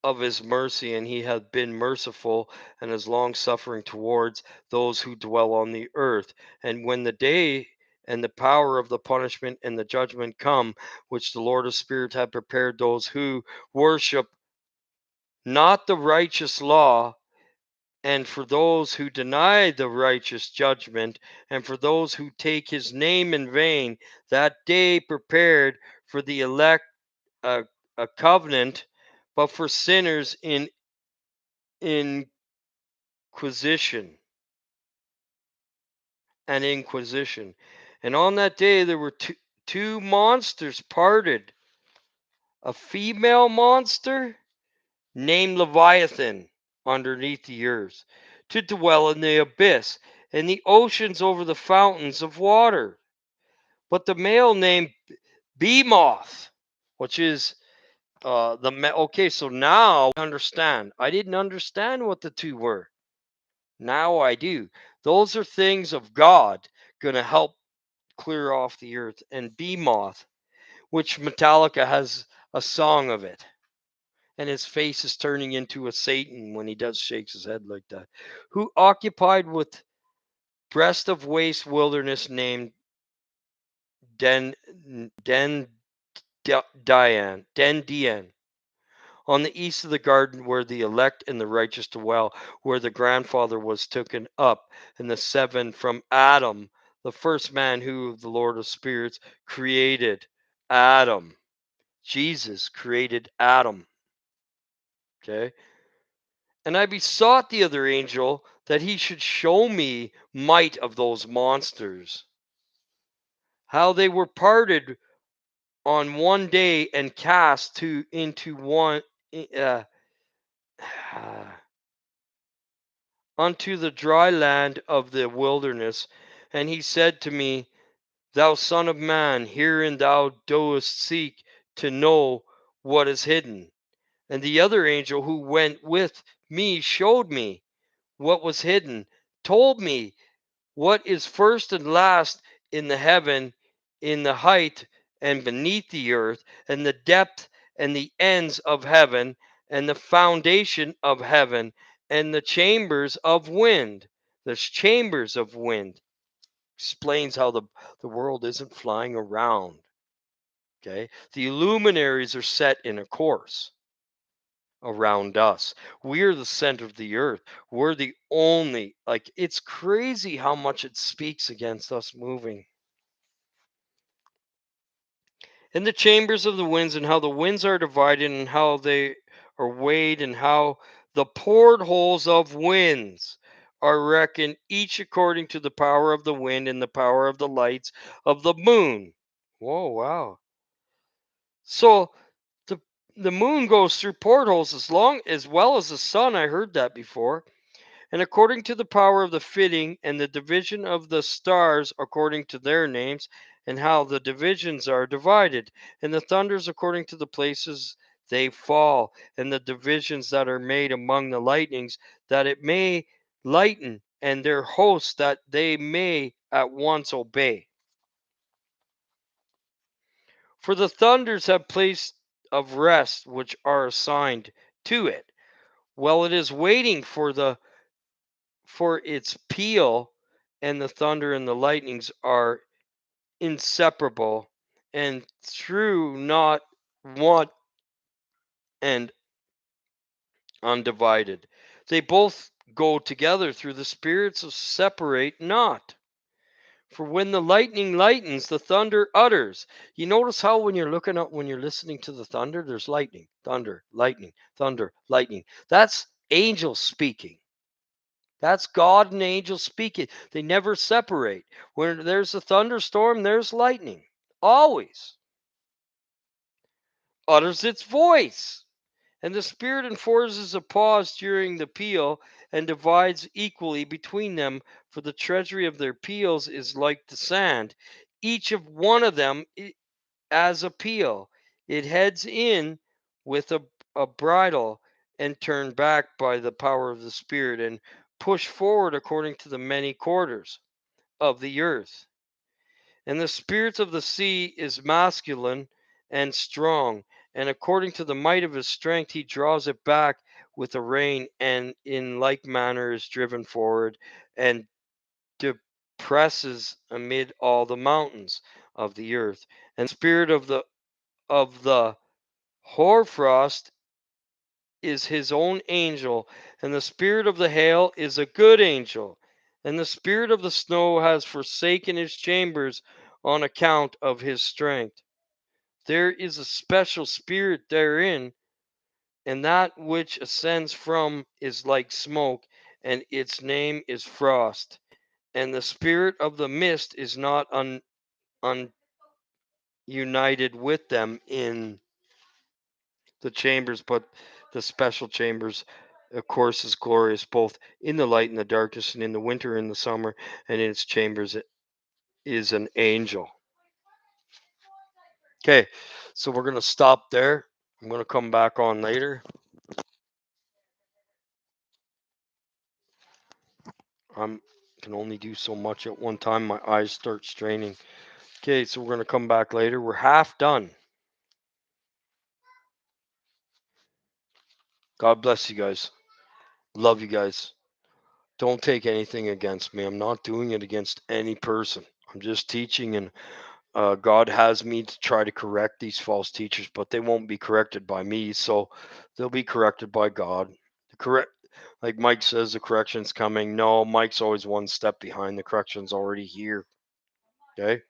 of his mercy, and he hath been merciful, and is long suffering towards those who dwell on the earth. And when the day and the power of the punishment and the judgment come, which the Lord of spirits hath prepared those who worship not the righteous law, and for those who deny the righteous judgment, and for those who take his name in vain, that day prepared for the elect a, a covenant, but for sinners in inquisition inquisition. And on that day there were two monsters parted, a female monster named Leviathan underneath the earth, to dwell in the abyss, and the oceans over the fountains of water. But the male named Behemoth, which is okay, so now I understand. I didn't understand what the two were. Now I do. Those are things of God going to help clear off the earth. And Behemoth, which Metallica has a song of it. And his face is turning into a Satan when he does shakes his head like that. Who occupied with breast of waste wilderness named Den Den Dian, on the east of the garden where the elect and the righteous dwell, where the grandfather was taken up, and the seven from Adam, the first man who the Lord of spirits created. Adam. Jesus created Adam. Okay. And I besought the other angel that he should show me might of those monsters, how they were parted on one day and cast into one uh, unto the dry land of the wilderness. And he said to me, Thou son of man, herein thou doest seek to know what is hidden. And the other angel who went with me showed me what was hidden, told me what is first and last in the heaven, in the height and beneath the earth, and the depth and the ends of heaven, and the foundation of heaven, and the chambers of wind. There's chambers of wind. Explains how the world isn't flying around. Okay. The luminaries are set in a course around us. We're the center of the earth. We're the only, like, it's crazy how much it speaks against us moving. And the chambers of the winds, and how the winds are divided, and how they are weighed, and how the portholes of winds are reckoned, each according to the power of the wind and the power of the lights of the moon. Whoa, wow. So the the moon goes through portholes as well as the sun. I heard that before. And according to the power of the fitting and the division of the stars according to their names, and how the divisions are divided, and the thunders according to the places they fall, and the divisions that are made among the lightnings, that it may lighten, and their hosts that they may at once obey. For the thunders have place of rest which are assigned to it, while it is waiting for its peal, and the thunder and the lightnings are inseparable, and through not one and undivided. They both go together through the spirits of separate not. For when the lightning lightens, the thunder utters. You notice how when you're listening to the thunder, there's lightning, thunder, lightning, thunder, lightning. That's angels speaking. That's God and angels speaking. They never separate. When there's a thunderstorm, there's lightning. Always utters its voice. And the Spirit enforces a pause during the peal and divides equally between them, for the treasury of their peals is like the sand. Each of one of them as a peal. It heads in with a bridle and turn back by the power of the Spirit and push forward according to the many quarters of the earth. And the spirit of the sea is masculine and strong, and according to the might of his strength, he draws it back with a rein, and in like manner is driven forward and depresses amid all the mountains of the earth. And the spirit of the hoarfrost is his own angel, and the spirit of the hail is a good angel, and the spirit of the snow has forsaken his chambers on account of his strength. There is a special spirit therein, and that which ascends from is like smoke, and its name is frost. And the spirit of the mist is not united with them in the chambers, but the special chambers, of course, is glorious both in the light and the darkness, and in the winter and the summer, and in its chambers it is an angel. Okay, so we're going to stop there. I'm going to come back on later. I can only do so much at one time. My eyes start straining. Okay, so we're going to come back later. We're half done. God bless you guys. Love you guys. Don't take anything against me. I'm not doing it against any person. I'm just teaching, and God has me to try to correct these false teachers, but they won't be corrected by me, so they'll be corrected by God. Like Mike says, the correction's coming. No, Mike's always one step behind. The correction's already here. Okay,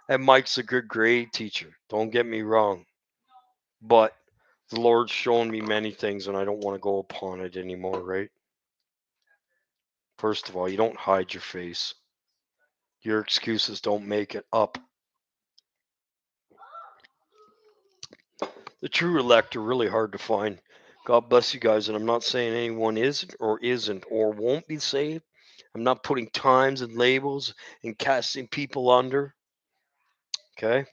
and Mike's a good grade teacher. Don't get me wrong, but the Lord's shown me many things, and I don't want to go upon it anymore. Right? First of all, you don't hide your face. Your excuses don't make it up. The true elect are really hard to find. God bless you guys, and I'm not saying anyone isn't or won't be saved. I'm not putting times and labels and casting people under. Okay?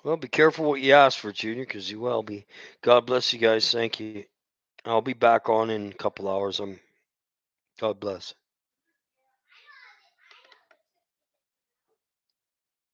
Well, be careful what you ask for, Junior, because you will be. God bless you guys. Thank you. I'll be back on in a couple hours. God bless.